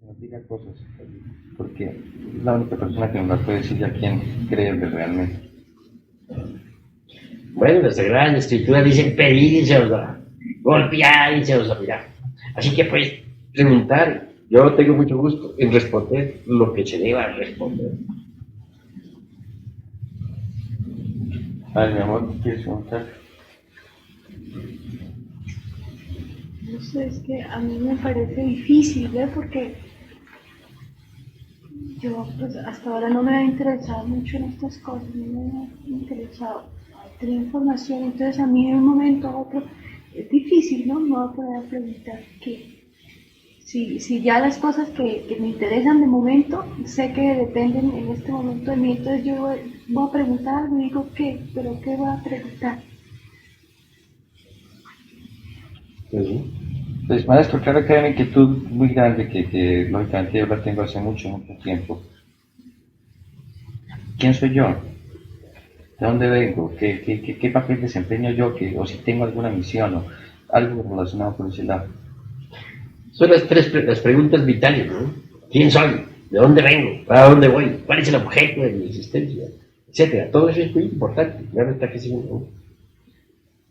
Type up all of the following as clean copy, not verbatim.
nos diga cosas, porque es la única persona que nos la puede decir a quién creerle realmente. Bueno, las Sagradas Escrituras dicen pedir y se os dará, golpear y se os abrirá. Así que pues, preguntar, yo tengo mucho gusto en responder lo que se deba responder. Ay, mi amor, ¿quieres preguntar? No sé, es que a mí me parece difícil, ¿ve? Porque yo pues hasta ahora no me había interesado mucho en estas cosas, no me había interesado tener información, entonces a mí de un momento a otro es difícil, ¿no? Me voy a poner a preguntar que si ya las cosas que me interesan de momento, sé que dependen en este momento de mí, entonces yo voy a preguntar algo y digo, ¿qué? ¿Pero qué voy a preguntar? Sí. Pues, maestro, claro que hay una inquietud muy grande que lógicamente yo la tengo hace mucho, mucho tiempo. ¿Quién soy yo? ¿De dónde vengo? ¿Qué papel desempeño yo? ¿O si tengo alguna misión o algo relacionado con ese lado? Son las preguntas vitales, ¿no? ¿Quién soy? ¿De dónde vengo? ¿Para dónde voy? ¿Cuál es el objeto de mi existencia? Etcétera. Todo eso es muy importante. Claro está que sí, ¿no?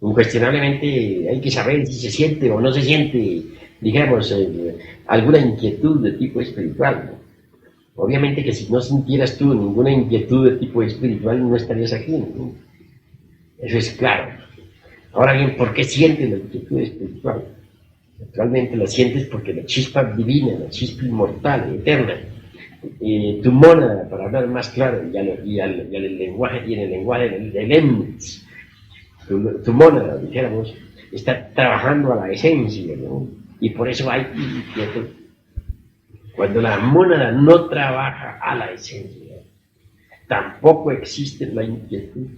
Incuestionablemente hay que saber si se siente o no se siente, digamos, alguna inquietud de tipo espiritual, ¿no? Obviamente que si no sintieras tú ninguna inquietud de tipo espiritual no estarías aquí, ¿no? Eso es claro. Ahora bien, ¿por qué sientes la inquietud espiritual? Naturalmente la sientes porque la chispa divina, la chispa inmortal, eterna, tu mónada, para hablar más claro, y en el lenguaje del Emnitz, tu mónada, dijéramos, está trabajando a la esencia, ¿no? Y por eso hay inquietud. Cuando la mónada no trabaja a la esencia, tampoco existe la inquietud.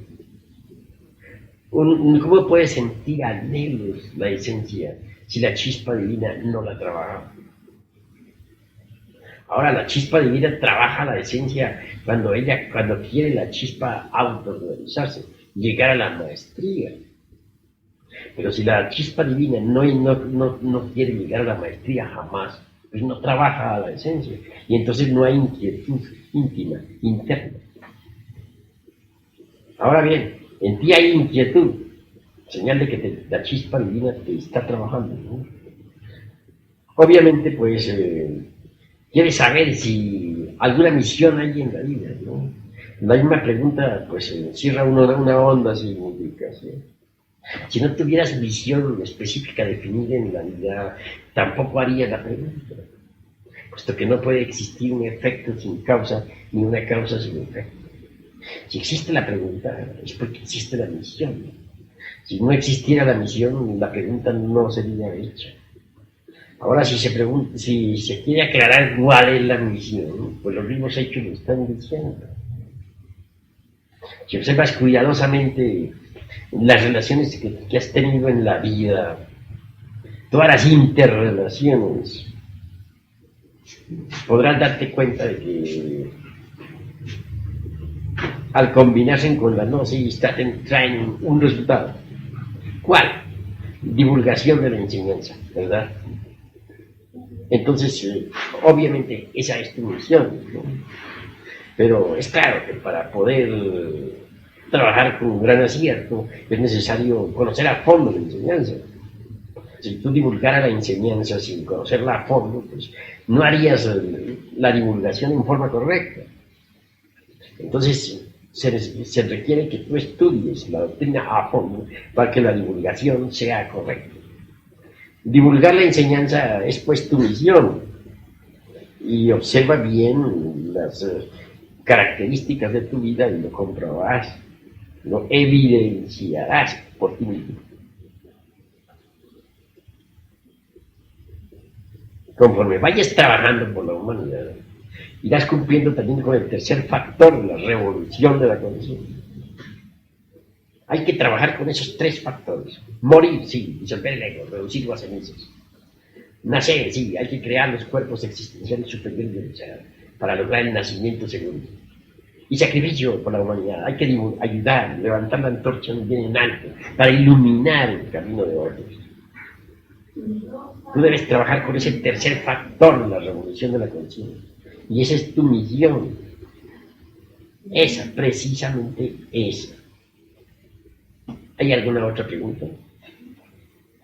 ¿Cómo puede sentir anhelos la esencia si la chispa divina no la trabaja? Ahora, la chispa divina trabaja la esencia cuando quiere la chispa autorrealizarse, llegar a la maestría. Pero si la chispa divina no quiere llegar a la maestría jamás, pues no trabaja a la esencia. Y entonces no hay inquietud íntima, interna. Ahora bien, en ti hay inquietud, señal de que la chispa divina te está trabajando, ¿no? Obviamente, pues, quieres saber si alguna misión hay en la vida, ¿no? La misma pregunta, pues, encierra una honda significación. Si no tuvieras visión específica definida en la vida, tampoco harías la pregunta, puesto que no puede existir un efecto sin causa, ni una causa sin efecto. Si existe la pregunta, es porque existe la misión. Si no existiera la misión, la pregunta no sería hecha. Ahora, si se quiere aclarar cuál es la misión, pues los mismos hechos lo están diciendo. Si observas cuidadosamente las relaciones que has tenido en la vida, todas las interrelaciones, podrás darte cuenta de que al combinarse con la gnosis traen un resultado. ¿Cuál? Divulgación de la enseñanza, ¿verdad? Entonces, obviamente, esa es tu misión, ¿no? Pero es claro que para poder trabajar con un gran acierto es necesario conocer a fondo la enseñanza. Si tú divulgaras la enseñanza sin conocerla a fondo, pues no harías la divulgación en forma correcta. Entonces, se requiere que tú estudies la doctrina a fondo para que la divulgación sea correcta. Divulgar la enseñanza es pues tu misión y observa bien las características de tu vida y lo comprobarás, lo evidenciarás por ti mismo. Conforme vayas trabajando por la humanidad, irás cumpliendo también con el tercer factor, la revolución de la conciencia. Hay que trabajar con esos tres factores. Morir, sí, disolver el ego, reducirlo a cenizas. Nacer, sí, hay que crear los cuerpos existenciales superiores para lograr el nacimiento segundo. Y sacrificio por la humanidad, hay que ayudar, levantar la antorcha bien en alto, para iluminar el camino de otros. Tú debes trabajar con ese tercer factor, la revolución de la conciencia. Y esa es tu misión. Esa, precisamente esa. ¿Hay alguna otra pregunta?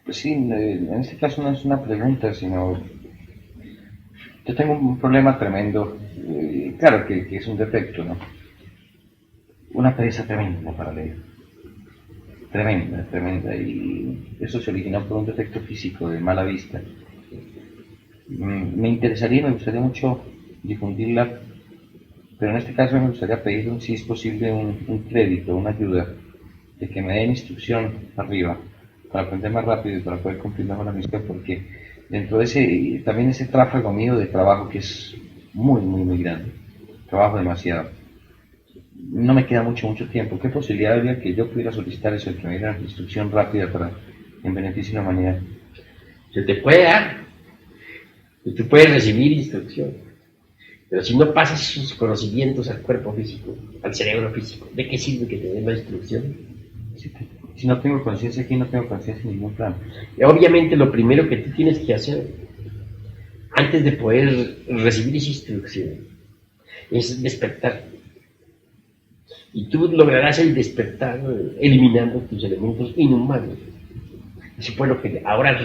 Pues sí, en este caso no es una pregunta, sino yo tengo un problema tremendo, claro que es un defecto, ¿no? Una pereza tremenda para leer, tremenda, tremenda, y eso se originó por un defecto físico de mala vista. Me gustaría mucho difundirla, pero en este caso me gustaría pedir, si es posible, un crédito, una ayuda, de que me den instrucción arriba, para aprender más rápido y para poder cumplir mejor la misión, porque dentro de ese, también ese tráfago mío de trabajo que es muy, muy, muy grande, trabajo demasiado, no me queda mucho tiempo. ¿Qué posibilidad habría que yo pudiera solicitar eso, de que me dieran instrucción rápida para, en beneficio de la humanidad? Se te puede dar, y tú puedes recibir instrucción, pero si no pasas sus conocimientos al cuerpo físico, al cerebro físico, ¿de qué sirve que te den la instrucción? Si no tengo conciencia aquí, no tengo conciencia en ningún plano. Y obviamente lo primero que tú tienes que hacer, antes de poder recibir esa instrucción, es despertar. Y tú lograrás el despertar eliminando tus elementos inhumanos. Eso fue lo que ahora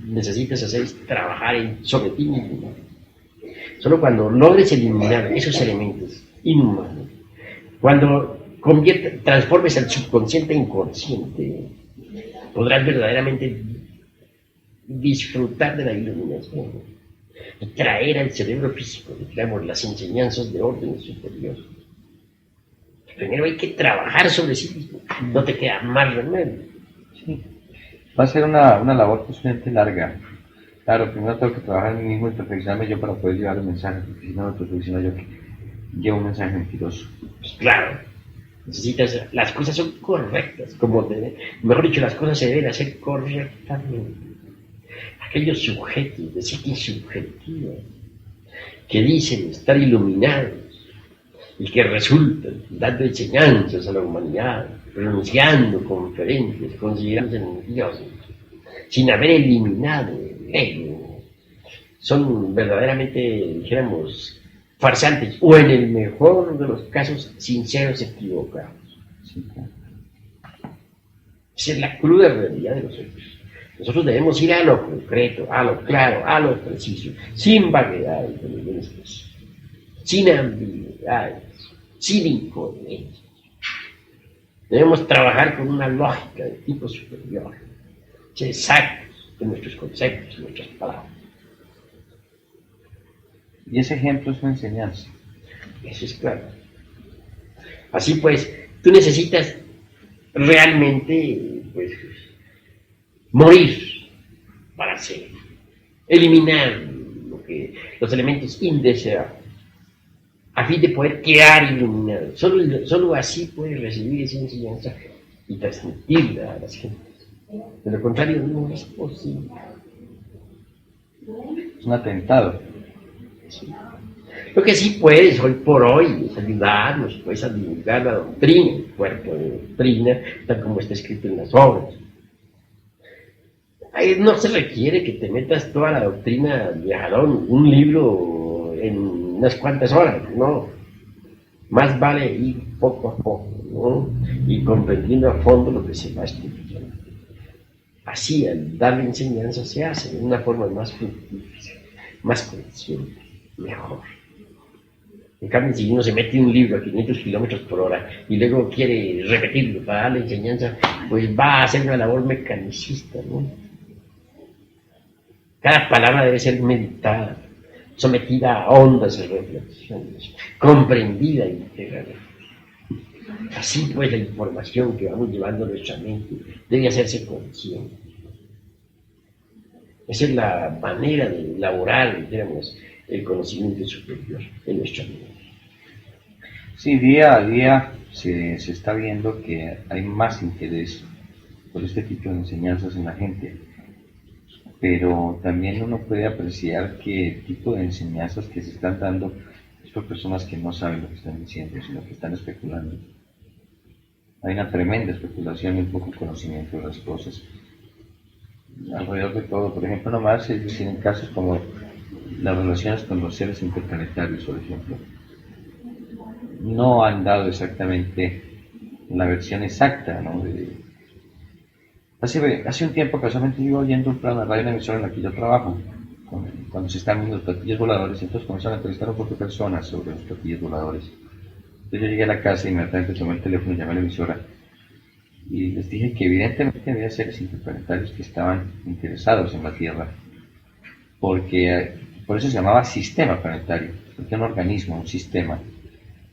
necesitas hacer, es trabajar sobre ti mismo. Solo cuando logres eliminar esos elementos inhumanos, cuando transformes el subconsciente en consciente, podrás verdaderamente disfrutar de la iluminación y traer al cerebro físico, digamos, las enseñanzas de orden superior. Primero hay que trabajar sobre sí mismo, no te queda más remedio. Sí. Va a ser una labor posiblemente larga. Claro, primero tengo que trabajar en mí mismo y perfeccionarme yo para poder llevar el mensaje, porque si no me perfecciono yo, que llevo un mensaje mentiroso. Pues claro, necesitas, las cosas son correctas, mejor dicho, las cosas se deben hacer correctamente. Aquellos sujetos de psique subjetiva que dicen estar iluminados y que resultan dando enseñanzas a la humanidad, pronunciando conferencias, considerándose dioses, sin haber eliminado el ego, son verdaderamente, dijéramos, farsantes, o en el mejor de los casos, sinceros equivocados. Sí, claro. Esa es la cruda realidad de los hechos. Nosotros debemos ir a lo concreto, a lo claro, a lo preciso, sin vaguedades de ninguna especie, sin ambigüedades, sin incoherencias. Debemos trabajar con una lógica de tipo superior, ser exactos en nuestros conceptos, en nuestras palabras. Y ese ejemplo es una enseñanza. Eso es claro. Así pues, tú necesitas realmente, pues, morir para ser, eliminar los elementos indeseables, a fin de poder quedar iluminado. Solo así puedes recibir esa enseñanza y transmitirla a las gentes. De lo contrario, no es posible. Es un atentado. Sí. Lo que sí puedes hoy por hoy es ayudarnos, puedes a divulgar la doctrina, el cuerpo de doctrina, tal como está escrito en las obras. Ahí no se requiere que te metas toda la doctrina de Jalón, un libro en unas cuantas horas, no. Más vale ir poco a poco, ¿no? Y comprendiendo a fondo lo que se va estudiando. Así, al darle enseñanza, se hace de una forma más fructífera, más consciente, mejor. En cambio, si uno se mete un libro a 500 kilómetros por hora y luego quiere repetirlo para darle enseñanza, pues va a hacer una labor mecanicista, ¿no? Cada palabra debe ser meditada, sometida a ondas de reflexiones, comprendida íntegramente. Así pues, la información que vamos llevando a nuestra mente debe hacerse consciente. Esa es la manera de elaborar, digamos, el conocimiento superior en nuestra mente. Sí, día a día se está viendo que hay más interés por este tipo de enseñanzas en la gente, pero también uno puede apreciar que el tipo de enseñanzas que se están dando es por personas que no saben lo que están diciendo, sino que están especulando. Hay una tremenda especulación y un poco conocimiento de las cosas. alrededor de todo. Por ejemplo, nomás es decir, en casos como las relaciones con los seres interplanetarios, por ejemplo, no han dado exactamente la versión exacta, ¿no? Hace un tiempo, casualmente, iba oyendo un programa de radio en la emisora en la que yo trabajo, cuando se están viendo los platillos voladores, entonces comenzaron a entrevistar a un poco de personas sobre los platillos voladores. Entonces yo llegué a la casa y inmediatamente tomé el teléfono y llamé a la emisora y les dije que evidentemente había seres interplanetarios que estaban interesados en la Tierra, porque por eso se llamaba sistema planetario, porque era un organismo, un sistema,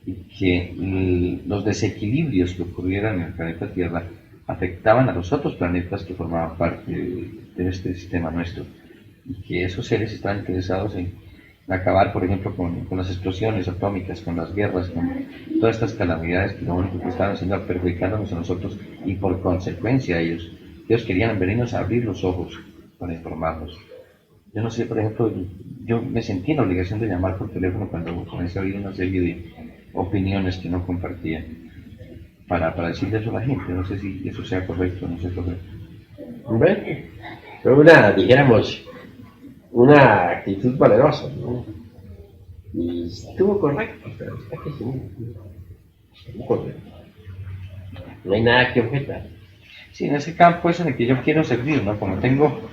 y que los desequilibrios que ocurrieran en el planeta Tierra afectaban a los otros planetas que formaban parte de este sistema nuestro, y que esos seres estaban interesados en acabar, por ejemplo, con las explosiones atómicas, con las guerras, con todas estas calamidades que lo único que estaban haciendo era perjudicándonos a nosotros y por consecuencia a ellos. Ellos querían venirnos a abrir los ojos para informarnos. Yo no sé, por ejemplo, yo me sentí en la obligación de llamar por teléfono cuando comencé a oír una serie de opiniones que no compartía para decirle eso a la gente. No sé si eso sea correcto, no sé correcto. Bueno, fue una, dijéramos, una actitud valerosa, ¿no? Y estuvo correcto, pero está que sí, estuvo correcto. No hay nada que objetar. Sí, en ese campo es en el que yo quiero servir, ¿no? Como tengo,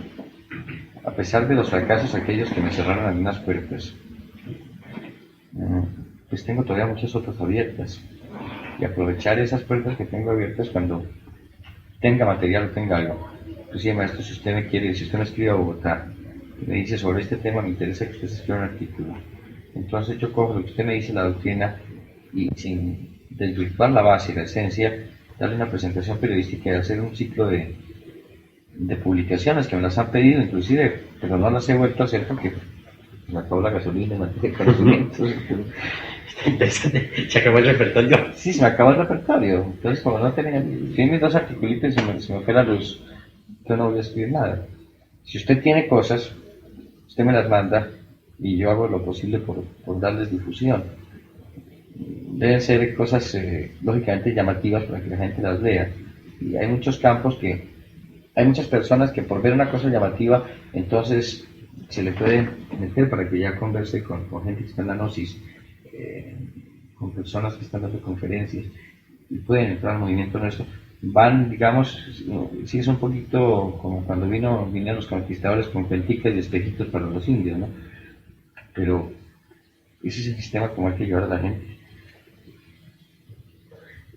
a pesar de los fracasos aquellos que me cerraron algunas puertas, pues tengo todavía muchas otras abiertas. Y aprovechar esas puertas que tengo abiertas cuando tenga material o tenga algo. Inclusive, maestro, si usted me quiere, si usted me escribe a Bogotá y me dice sobre este tema, me interesa que usted escriba un artículo. Entonces yo cojo lo que usted me dice, la doctrina, y sin desvirtuar la base, la esencia, darle una presentación periodística y hacer un ciclo de publicaciones que me las han pedido inclusive, pero no las he vuelto a hacer porque me acabó la gasolina, me de conocimientos. Interesante, se acabó el repertorio. Sí, se me acabó el repertorio. Entonces, como no tenía, tiene dos articulitos y se me fue la luz, yo no voy a escribir nada. Si usted tiene cosas, usted me las manda y yo hago lo posible por darles difusión. Deben ser cosas lógicamente llamativas para que la gente las lea. Y hay muchos campos que, hay muchas personas que por ver una cosa llamativa, entonces se le puede meter para que ya converse con gente que está en la gnosis, con personas que están dando conferencias y pueden entrar al movimiento nuestro. Van, digamos, sí es un poquito como cuando vinieron los conquistadores con penticas y espejitos para los indios, ¿no? Pero ese es el sistema como hay que llevar a la gente.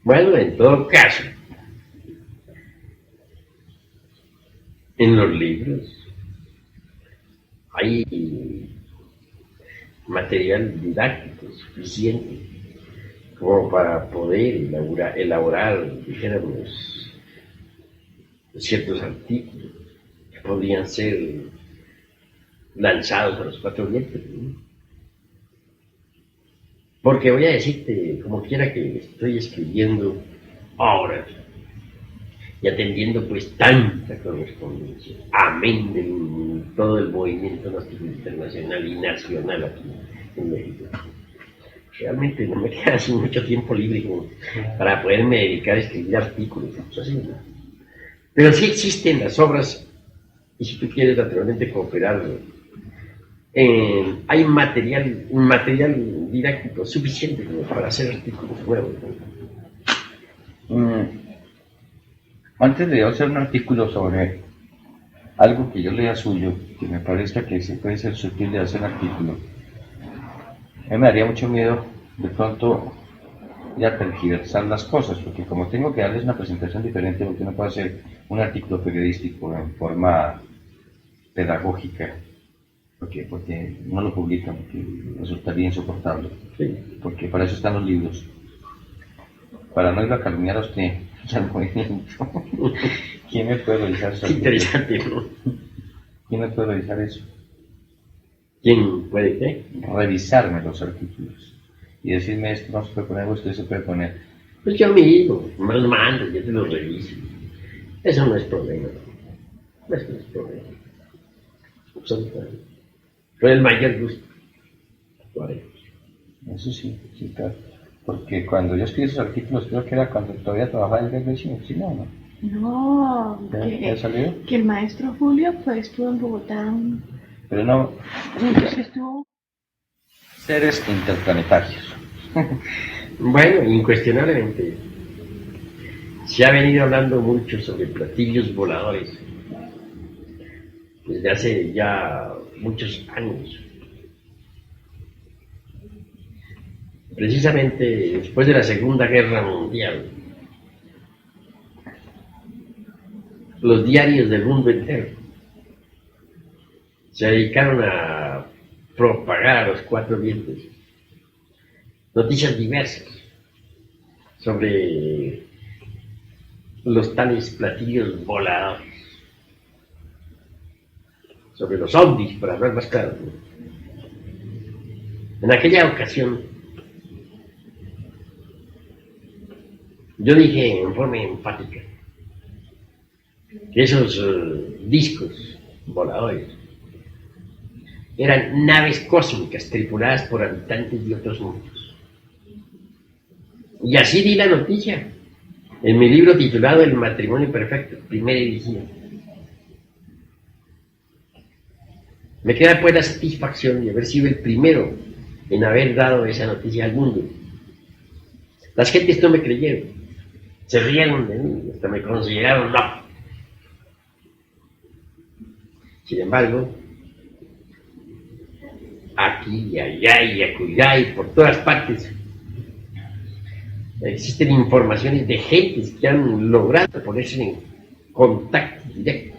Bueno, en todo caso, en los libros hay material didáctico suficiente como para poder elaborar, dijéramos, ciertos artículos que podrían ser lanzados a los cuatro vientos, ¿no? Porque voy a decirte, como quiera que estoy escribiendo ahora y atendiendo pues tanta correspondencia, amén de todo el movimiento gnóstico internacional y nacional aquí en México. Realmente no me queda así mucho tiempo libre para poderme dedicar a escribir artículos, así, ¿no? Pero sí existen las obras, y si tú quieres naturalmente cooperar, hay un material didáctico suficiente como para hacer artículos nuevos, ¿no? Antes de hacer un artículo sobre algo que yo lea suyo, que me parezca que se puede ser sutil de hacer un artículo, a mí me daría mucho miedo de pronto ya tergiversar las cosas, porque como tengo que darles una presentación diferente, porque no puedo hacer un artículo periodístico en forma pedagógica, porque no lo publican, porque resultaría insoportable, Sí. porque para eso están los libros, para no ir a calumniar a usted y al movimiento. ¿Quién me puede revisar eso? Interesante, ¿no? ¿Quién me puede revisar eso? ¿Quién puede qué? Revisarme los artículos y decirme esto no se puede poner, esto se puede poner. Pues yo mismo, me los mando, yo te los reviso. Eso no es problema, ¿no? Eso no es problema. Absolutamente. Con el mayor gusto. Lo haremos. Eso sí, sí, claro. Porque cuando yo escribí esos artículos, creo que era cuando todavía trabajaba en el BBC, si no, no. No, ¿Ya salió? que el maestro Julio pues estuvo en Bogotá, Pero no, entonces estuvo. seres interplanetarios. Bueno, incuestionablemente, se ha venido hablando mucho sobre platillos voladores desde hace ya muchos años. Precisamente después de la Segunda Guerra Mundial, los diarios del mundo entero se dedicaron a propagar a los cuatro vientos noticias diversas sobre los tales platillos voladores, sobre los ovnis, para hablar más claro. En aquella ocasión, yo dije en forma enfática que esos discos voladores eran naves cósmicas tripuladas por habitantes de otros mundos. Y así di la noticia en mi libro titulado El matrimonio perfecto, primera edición. Me queda pues la satisfacción de haber sido el primero en haber dado esa noticia al mundo. Las gentes no me creyeron, se rieron de mí, hasta me consideraron loco. Sin embargo, aquí y allá y acullá y por todas partes existen informaciones de gentes que han logrado ponerse en contacto directo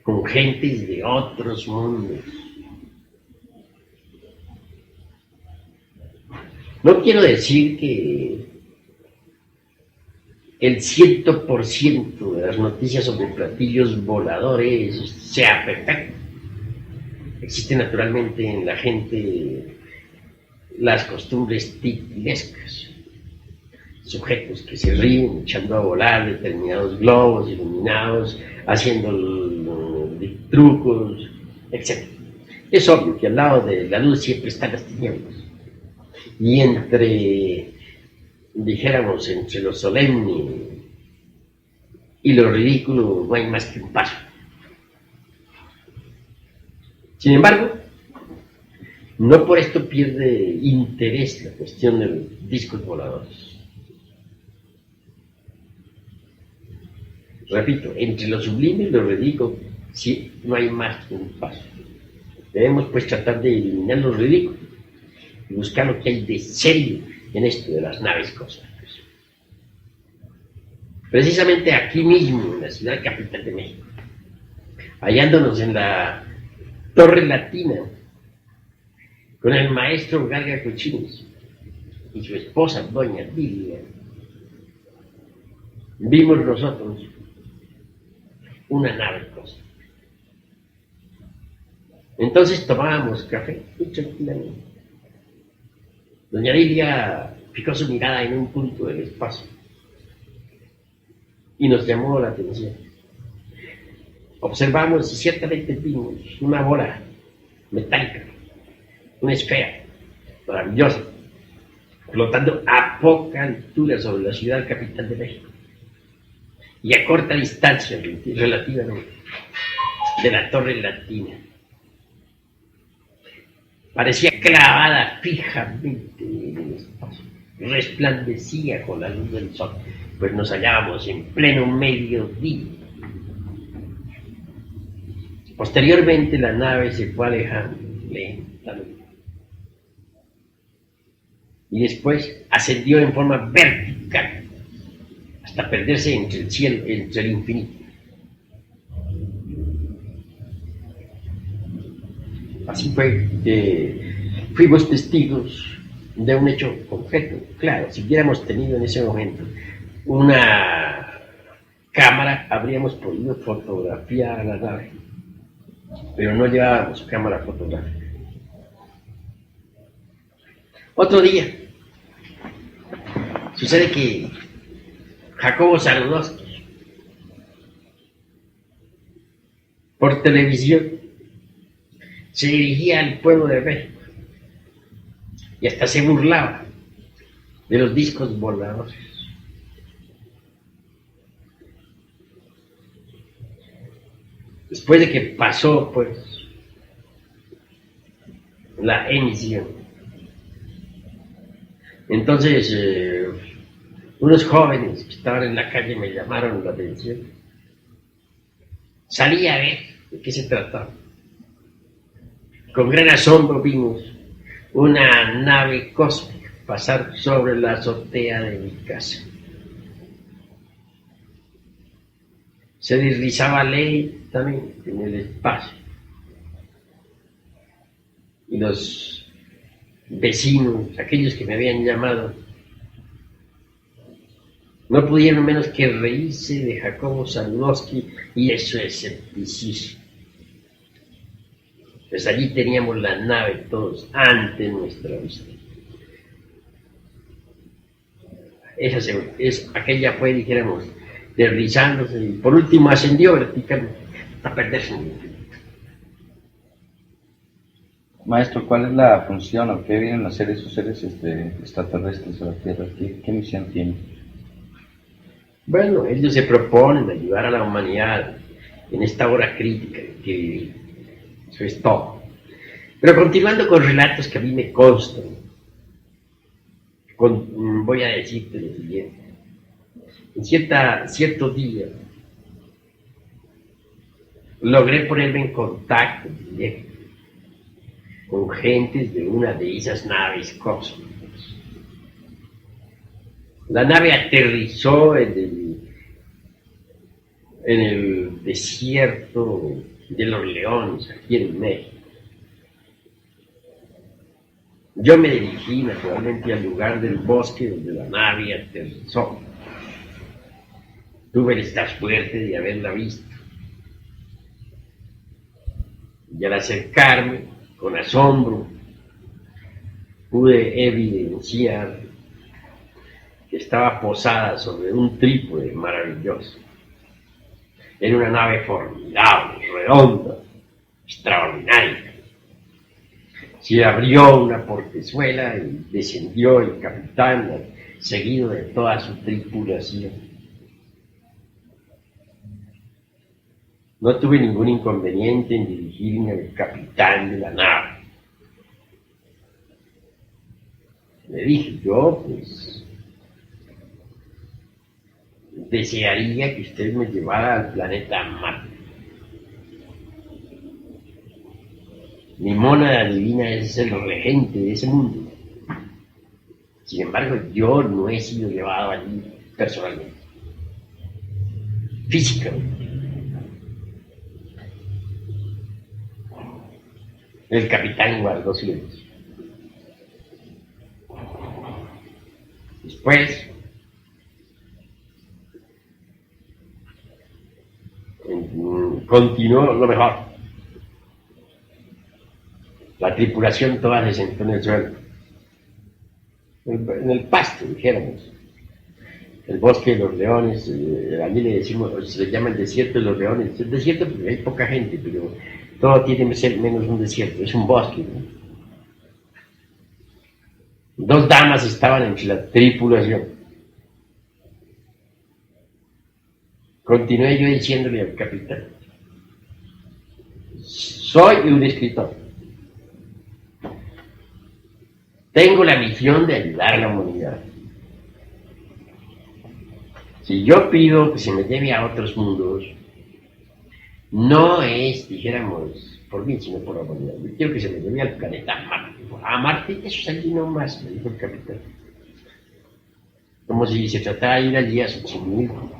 con gentes de otros mundos. No quiero decir que el 100% de las noticias sobre platillos voladores sea perfecto. Existen naturalmente en la gente las costumbres titilescas, sujetos que se ríen echando a volar determinados globos iluminados, haciendo trucos, etc. Es obvio que al lado de la luz siempre están las tinieblas. Y dijéramos, entre lo solemne y lo ridículo no hay más que un paso. Sin embargo, no por esto pierde interés la cuestión de los discos voladores. Repito, entre lo sublime y lo ridículo, sí, no hay más que un paso. Debemos pues tratar de eliminar lo ridículo y buscar lo que hay de serio en esto de las naves cósmicas. Precisamente aquí mismo, en la ciudad capital de México, hallándonos en la Torre Latina, con el maestro Garga Cochines y su esposa, doña Lilia, vimos nosotros una nave cósmica. Entonces tomábamos café y tranquilamente. Doña Lilia fijó su mirada en un punto del espacio y nos llamó la atención. Observamos y ciertamente vimos una bola metálica, una esfera maravillosa, flotando a poca altura sobre la ciudad capital de México y a corta distancia relativamente de la Torre Latina. Parecía clavada fijamente en el espacio, resplandecía con la luz del sol, pues nos hallábamos en pleno mediodía. Posteriormente la nave se fue alejando lentamente y después ascendió en forma vertical hasta perderse entre el cielo, entre el infinito. Así fue que fuimos testigos de un hecho concreto. Claro, si hubiéramos tenido en ese momento una cámara, habríamos podido fotografiar a la nave, pero no llevábamos cámara fotográfica. Otro día, sucede que Jacobo Zabludovsky, por televisión, se dirigía al pueblo de México y hasta se burlaba de los discos voladores. después de que pasó, pues, la emisión, entonces unos jóvenes que estaban en la calle me llamaron la atención. Salí a ver de qué se trataba. Con gran asombro vimos una nave cósmica pasar sobre la azotea de mi casa. Se deslizaba lentamente en el espacio y los vecinos, aquellos que me habían llamado, no pudieron menos que reírse de Jacobo Zabludovsky y de su escepticismo. Pues allí teníamos la nave todos ante nuestra vista. Aquella fue, dijéramos, deslizándose y por último ascendió verticalmente hasta perderse en el infinito. Maestro, ¿cuál es la función o qué vienen a hacer esos seres extraterrestres a la Tierra? ¿Qué misión tienen? Bueno, ellos se proponen ayudar a la humanidad en esta hora crítica que vivimos. Eso es todo. Pero continuando con relatos que a mí me constan, voy a decirte lo siguiente. En cierto día logré ponerme en contacto directo con gentes de una de esas naves cósmicas. La nave aterrizó en el desierto de los Leones, aquí en México. Yo me dirigí naturalmente al lugar del bosque donde la nave aterrizó. Tuve esta suerte de haberla visto. Y al acercarme, con asombro, pude evidenciar que estaba posada sobre un trípode maravilloso. Era una nave formidable, redonda, extraordinaria. Se abrió una portezuela y descendió el capitán, seguido de toda su tripulación. No tuve ningún inconveniente en dirigirme al capitán de la nave. Le dije, yo pues desearía que usted me llevara al planeta Marte. Mi mónada divina es el regente de ese mundo. Sin embargo, yo no he sido llevado allí personalmente, físicamente. El capitán guardó silencio. Después, continuó lo mejor. La tripulación toda se sentó en el suelo, en el pasto, dijéramos. El bosque de los leones, allí le decimos, se llama el desierto de los leones. Es desierto porque hay poca gente, pero todo tiene que ser menos un desierto, es un bosque, ¿no? 2 damas estaban entre la tripulación. Continué yo diciéndole al capitán, soy un escritor. Tengo la misión de ayudar a la humanidad. Si yo pido que se me lleve a otros mundos, no es, dijéramos, por mí, sino por la humanidad. Yo quiero que se me lleve al planeta Marte. A Marte, eso es allí nomás, me dijo el capitán. Como si se tratara de ir allí a Xochimilco.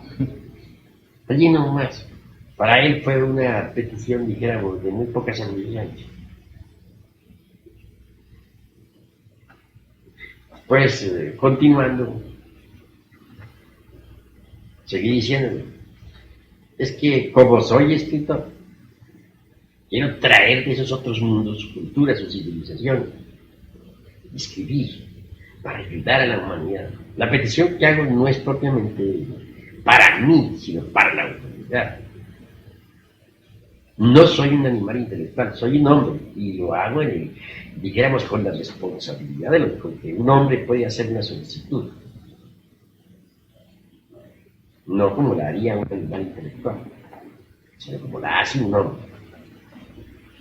Allí nomás. Para él fue una petición, dijéramos, de muy pocas habilidades. Pues, continuando, seguí diciéndole, es que como soy escritor, quiero traer de esos otros mundos su cultura, su civilización, escribir para ayudar a la humanidad. La petición que hago no es propiamente para mí, sino para la humanidad. No soy un animal intelectual, soy un hombre y lo hago dijéramos, con la responsabilidad de lo que un hombre puede hacer una solicitud. No como la haría un animal intelectual. sino como la hace un hombre.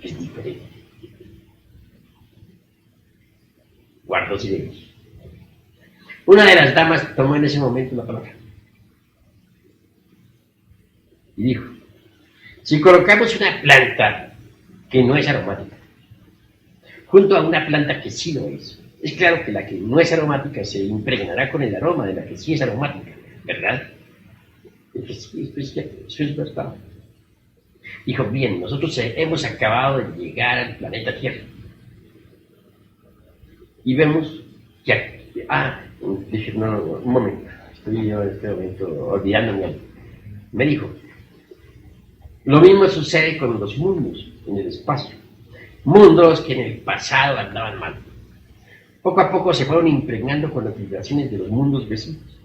Es diferente. Guardó silencio. Una de las damas tomó en ese momento la palabra y dijo: si colocamos una planta que no es aromática junto a una planta que sí lo es claro que la que no es aromática se impregnará con el aroma de la que sí es aromática, ¿verdad? Sí, eso es verdad. Dijo: bien, nosotros hemos acabado de llegar al planeta Tierra y vemos que aquí, dije, no, un momento, estoy yo en este momento olvidándome algo. Me dijo: lo mismo sucede con los mundos en el espacio, mundos que en el pasado andaban mal. Poco a poco se fueron impregnando con las vibraciones de los mundos vecinos.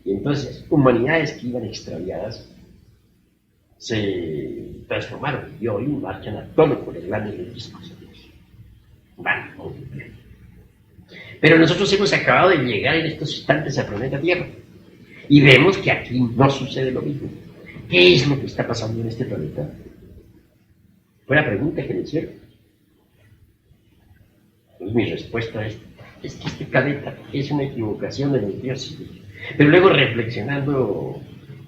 Y entonces, humanidades que iban extraviadas se transformaron y hoy marchan a tono con el grandes discos. Van muy bien. Pero nosotros hemos acabado de llegar en estos instantes al planeta Tierra y vemos que aquí no sucede lo mismo. ¿Qué es lo que está pasando en este planeta? Fue la pregunta que le hicieron. Pues mi respuesta es que este planeta es una equivocación de los dioses. Pero luego, reflexionando,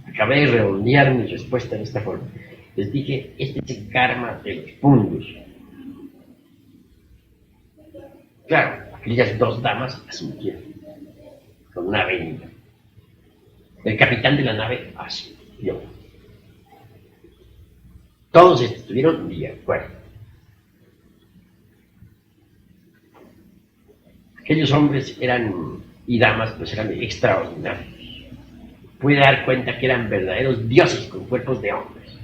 acabé de redondear mi respuesta de esta forma. Les dije: este es el karma de los mundos. Claro, aquellas dos damas asintieron con una venia. El capitán de la nave asintió. Todos estuvieron de acuerdo. Aquellos hombres y damas pues eran extraordinarios. Pude dar cuenta que eran verdaderos dioses con cuerpos de hombres,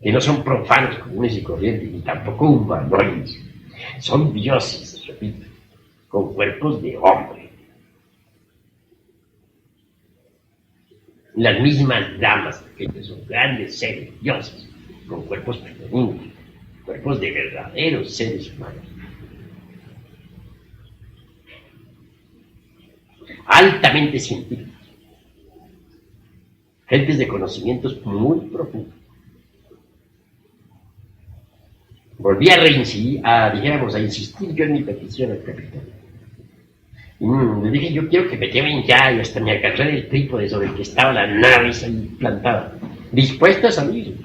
que no son profanos, comunes y corrientes, ni tampoco humanoides. Son dioses, repito, con cuerpos de hombre. Las mismas damas, aquellos son grandes seres, dioses, con cuerpos femeninos, cuerpos de verdaderos seres humanos. Altamente científicos, gentes de conocimientos muy profundos. Volví a reincidir, a insistir yo en mi petición al capitán. Le dije: yo quiero que me lleven ya, y hasta me agarré del trípode sobre el que estaba la nave ahí plantada, dispuesto a salir.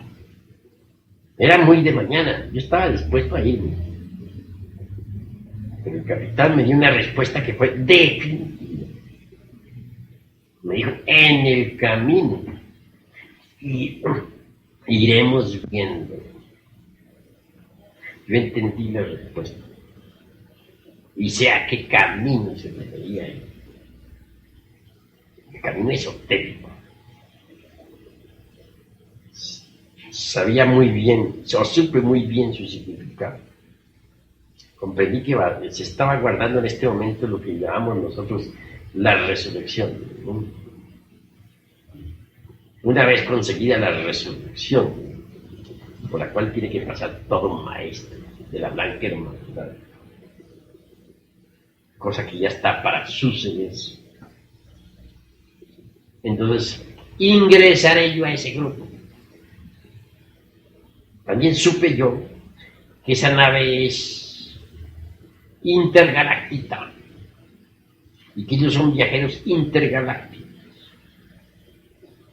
Era muy de mañana, yo estaba dispuesto a irme. Pero el capitán me dio una respuesta que fue definitiva. Me dijo: en el camino y iremos viendo. Yo entendí la respuesta y sé a qué camino se refería él. El camino esotérico. Sabía muy bien, o supe muy bien su significado. Comprendí que se estaba guardando en este momento lo que llamamos nosotros la resurrección, ¿no? Una vez conseguida la resurrección, por la cual tiene que pasar todo un maestro de la blanca hermandad, cosa que ya está para sucederse. Entonces, ingresaré yo a ese grupo. También supe yo que esa nave es intergaláctica y que ellos son viajeros intergalácticos.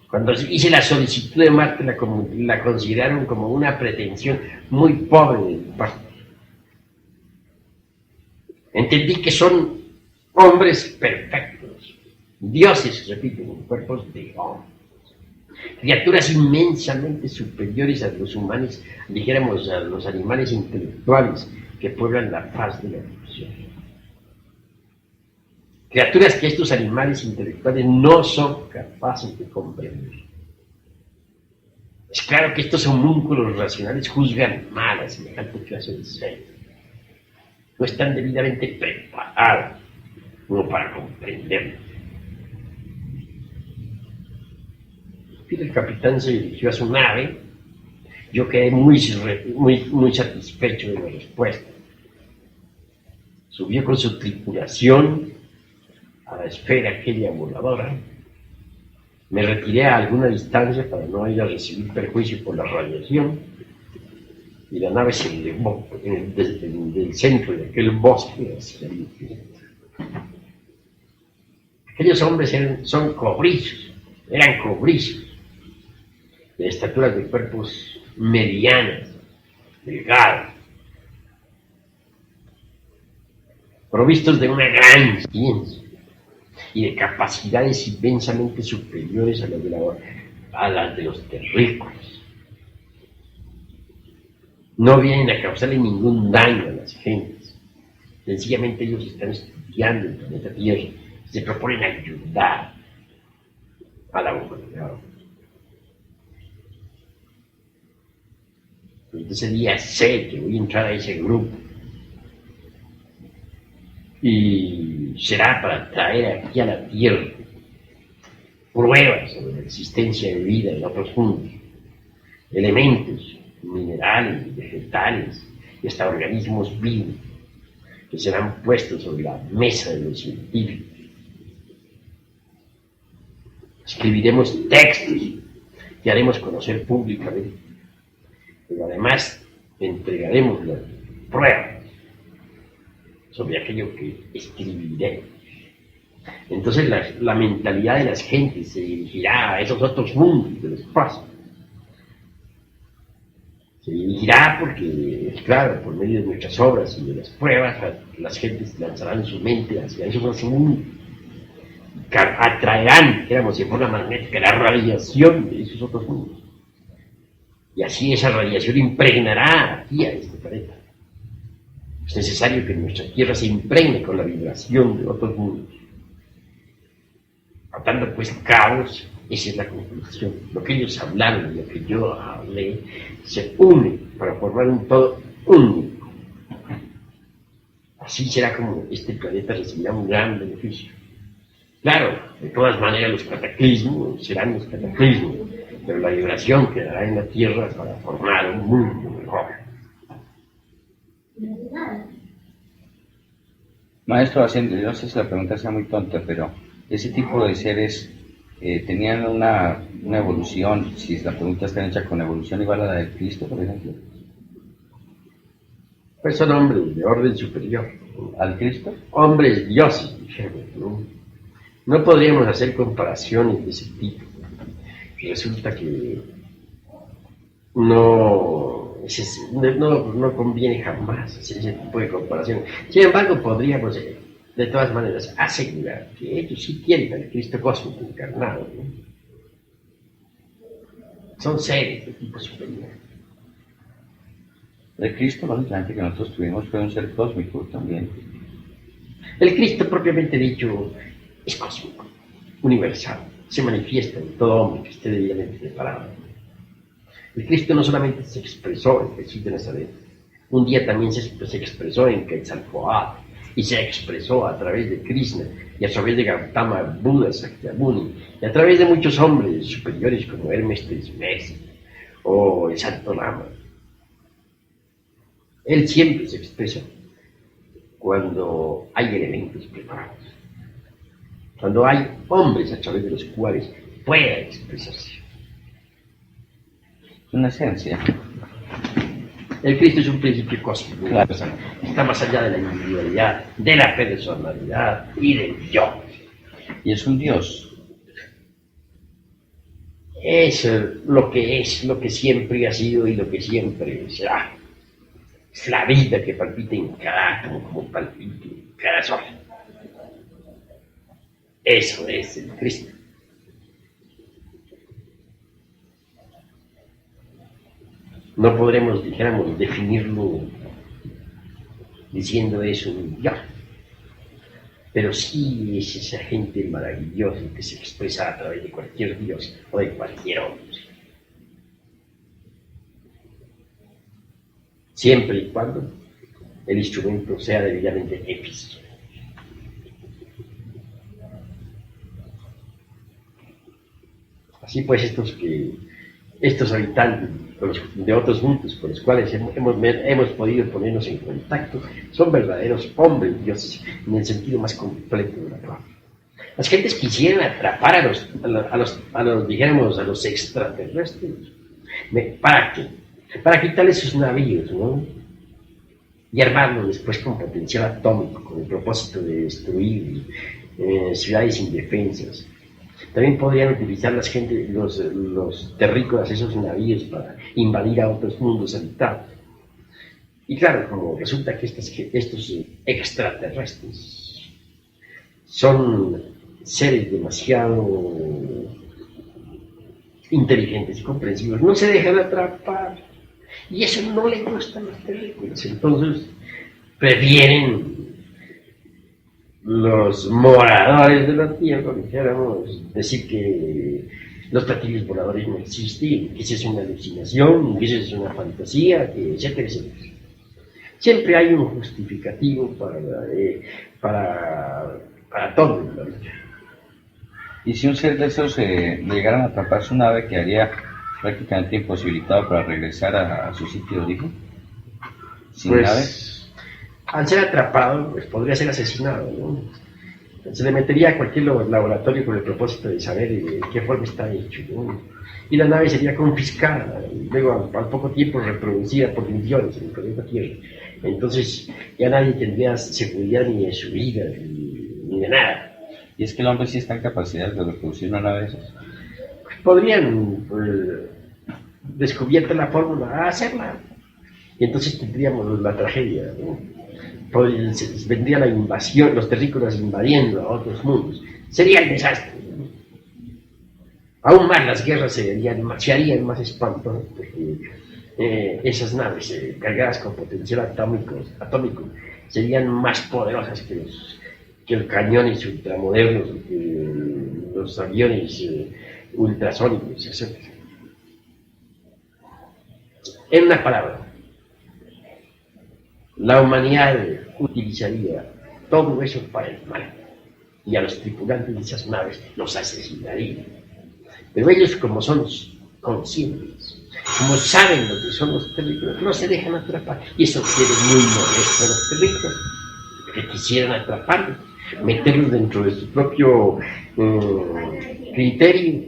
Cuando hice la solicitud de Marte, la consideraron como una pretensión muy pobre de mi parte. Entendí que son hombres perfectos, dioses, repito, en cuerpos de hombres, criaturas inmensamente superiores a los humanos, dijéramos a los animales intelectuales que pueblan la faz de la evolución. Criaturas que estos animales intelectuales no son capaces de comprender. Es claro que estos homúnculos racionales juzgan mal a semejante clase de seres. No están debidamente preparados como para comprenderlo. El capitán se dirigió a su nave. Yo quedé muy satisfecho de la respuesta. Subió con su tripulación a la esfera aquella voladora Me retiré a alguna distancia para no ir a recibir perjuicio por la radiación y la nave se elevó desde el centro de aquel bosque hacia el infinito. Aquellos hombres son cobrizos, eran cobrizos, de estaturas de cuerpos medianas, delgados, provistos de una gran ciencia y de capacidades inmensamente superiores a las de los terrícolas. No vienen a causarle ningún daño a las gentes. Sencillamente ellos están estudiando el planeta Tierra y se proponen ayudar a la humanidad. Entonces ese día sé que voy a entrar a ese grupo y será para traer aquí a la Tierra pruebas sobre la existencia de vida en otros mundos, elementos minerales, vegetales y hasta organismos vivos que serán puestos sobre la mesa de los científicos. Escribiremos textos que haremos conocer públicamente, pero además entregaremos las pruebas sobre aquello que escribiremos. Entonces la mentalidad de las gentes se dirigirá a esos otros mundos del espacio. Se dirigirá porque, claro, por medio de nuestras obras y de las pruebas, las gentes lanzarán su mente hacia esos otros mundos. Atraerán, digamos, de forma magnética la radiación de esos otros mundos. Y así esa radiación impregnará aquí a este planeta. Es necesario que nuestra Tierra se impregne con la vibración de otros mundos. Atando pues cabos, esa es la conclusión. Lo que ellos hablaron y lo que yo hablé se une para formar un todo único. Así será como este planeta recibirá un gran beneficio. Claro, de todas maneras los cataclismos serán los cataclismos, pero la vibración quedará en la Tierra para formar un mundo mejor. Maestro, no sé si la pregunta sea muy tonta, pero ese tipo de seres tenían una evolución, si la pregunta está hecha con evolución igual a la de Cristo, por ejemplo. Pues son hombres de orden superior. ¿Al Cristo? Hombres dioses, dijéramos, ¿no? No podríamos hacer comparaciones de ese tipo. Resulta que no conviene jamás hacer ese tipo de comparaciones. Sin embargo, podríamos, de todas maneras, asegurar que ellos sí tienen al Cristo cósmico encarnado, ¿no? Son seres de tipo superior. El Cristo, lógicamente, que nosotros tuvimos fue un ser cósmico también. El Cristo, propiamente dicho, es cósmico, universal, se manifiesta en todo hombre que esté debidamente preparado. El Cristo no solamente se expresó en Jesús de Nazaret, un día también se expresó en Quetzalcóatl, y se expresó a través de Krishna, y a través de Gautama Buda Sakyamuni, y a través de muchos hombres superiores como Hermes Trismegisto o el Santo Lama. Él siempre se expresa cuando hay elementos preparados, cuando hay hombres a través de los cuales pueda expresarse. Una esencia. El Cristo es un principio cósmico, Claro. Está más allá de la individualidad, de la personalidad y del yo. Y es un Dios. Es lo que siempre ha sido y lo que siempre será. Es la vida que palpita en cada átomo, como palpita en cada sol. Eso es el Cristo. No podremos, dijéramos, definirlo diciendo eso ya. Pero sí es esa gente maravillosa que se expresa a través de cualquier Dios o de cualquier hombre. Siempre y cuando el instrumento sea debidamente épico. Así pues, estos habitantes de otros mundos con los cuales hemos podido ponernos en contacto son verdaderos hombres dioses en el sentido más completo de la palabra. Las gentes quisieran atrapar dijéramos, a los extraterrestres. ¿Para qué? Para quitarles sus navíos, ¿no? Y armarlos después con potencial atómico, con el propósito de destruir ciudades indefensas. También podrían utilizar los terrícolas, esos navíos, para invadir a otros mundos habitados. Y claro, como resulta que estos extraterrestres son seres demasiado inteligentes y comprensivos, no se dejan atrapar, y eso no les gusta a los terrícolas. Entonces prefieren los moradores de la Tierra, dijéramos, decir que los platillos voladores no existen, que esa es una alucinación, que esa es una fantasía, que etcétera, etcétera. Siempre hay un justificativo para todo en la vida. Y si un ser de esos llegaran a atrapar su nave, quedaría prácticamente imposibilitado para regresar a su sitio de origen. Sin Pues, nave. al ser atrapado, pues podría ser asesinado, ¿no? Se le metería a cualquier laboratorio con el propósito de saber de qué forma está hecho, ¿no? Y la nave sería confiscada, y luego al poco tiempo reproducida por millones en el planeta Tierra. Entonces ya nadie tendría seguridad ni de su vida, ni de nada. Y es que el hombre sí está en capacidad de reproducir una nave de esas. Podrían, descubierta la fórmula, hacerla. Y entonces tendríamos la tragedia, ¿no? Vendría la invasión, los terrícolas invadiendo a otros mundos. Sería el desastre, ¿no? Aún más las guerras se harían más espantosas, porque esas naves cargadas con potencial atómico serían más poderosas que los cañones ultramodernos, los aviones ultrasónicos, etc. En una palabra, la humanidad utilizaría todo eso para el mal, y a los tripulantes de esas naves los asesinaría. Pero ellos, como son conscientes, como saben lo que son los terrícolas, no se dejan atrapar. Y eso quiere muy molesto a los terrícolas, que quisieran atraparlos, meterlos dentro de su propio criterio,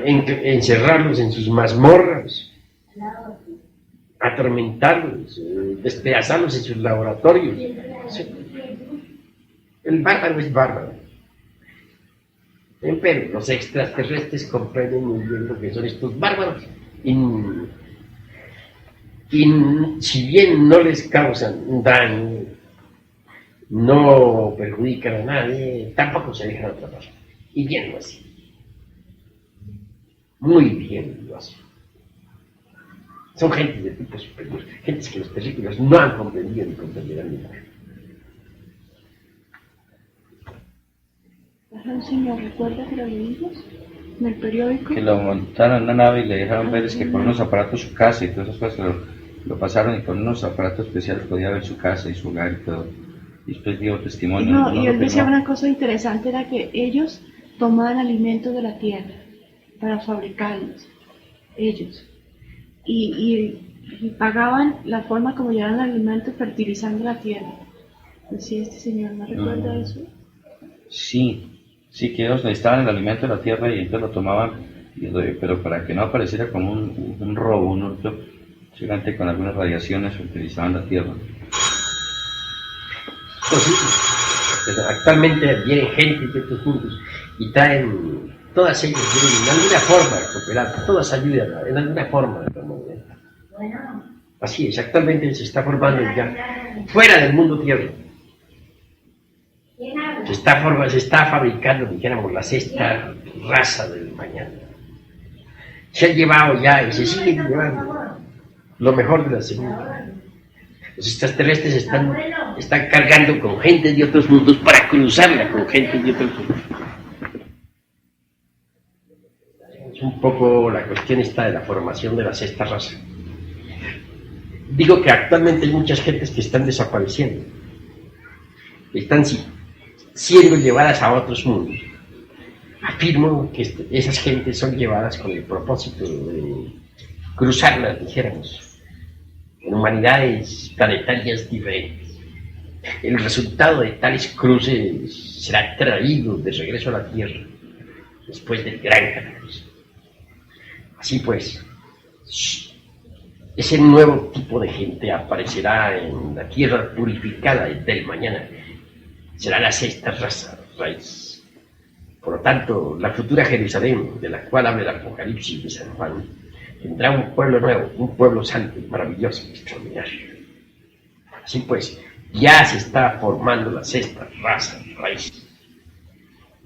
encerrarlos en sus mazmorras, atormentarlos, despedazarlos en sus laboratorios. El bárbaro es bárbaro. Pero los extraterrestres comprenden muy bien lo que son estos bárbaros. Y si bien no les causan daño, no perjudican a nadie, tampoco se dejan atrapar. Y bien lo hacen. Muy bien lo hacen. Son gentes de tipo superior, gentes que los terrícolas no han comprendido ni comprenderán nunca. Señor, ¿recuerda que lo leímos en el periódico? Que lo montaron en una nave y le dejaron ver es que con unos aparatos su casa y todas esas cosas lo pasaron, y con unos aparatos especiales podía ver su casa y su hogar y todo. Y después dio testimonio. No, y él decía una cosa interesante, era que ellos tomaban alimentos de la tierra para fabricarlos, ellos. Y pagaban la forma como llevaban el alimento fertilizando la tierra. Decía este señor, ¿no recuerda eso? Sí, que ellos necesitaban el alimento de la tierra y entonces lo tomaban, pero para que no apareciera como un robo, un hurto gigante con algunas radiaciones, utilizaban la tierra. Pues, actualmente vienen gente de estos mundos y traen, todas ellas vienen de alguna forma a cooperar, todas ayudan en alguna forma. Así es, actualmente se está formando ya fuera del mundo tierra. Se está fabricando, dijéramos, la sexta raza del mañana. Se han llevado ya y se siguen llevando lo mejor de la semilla. Los extraterrestres están cargando con gente de otros mundos para cruzarla con gente de otros mundos. Es un poco la cuestión esta de la formación de la sexta raza. Digo que actualmente hay muchas gentes que están desapareciendo. Están siendo llevadas a otros mundos. Afirmo que esas gentes son llevadas con el propósito de cruzarlas, dijéramos, en humanidades planetarias diferentes. el resultado de tales cruces será traído de regreso a la Tierra después del gran cataclismo. Así pues, ese nuevo tipo de gente aparecerá en la Tierra purificada del mañana. Será la sexta raza raíz. Por lo tanto, la futura Jerusalén, de la cual habla el Apocalipsis de San Juan, tendrá un pueblo nuevo, un pueblo santo, maravilloso, extraordinario. Así pues, ya se está formando la sexta raza raíz,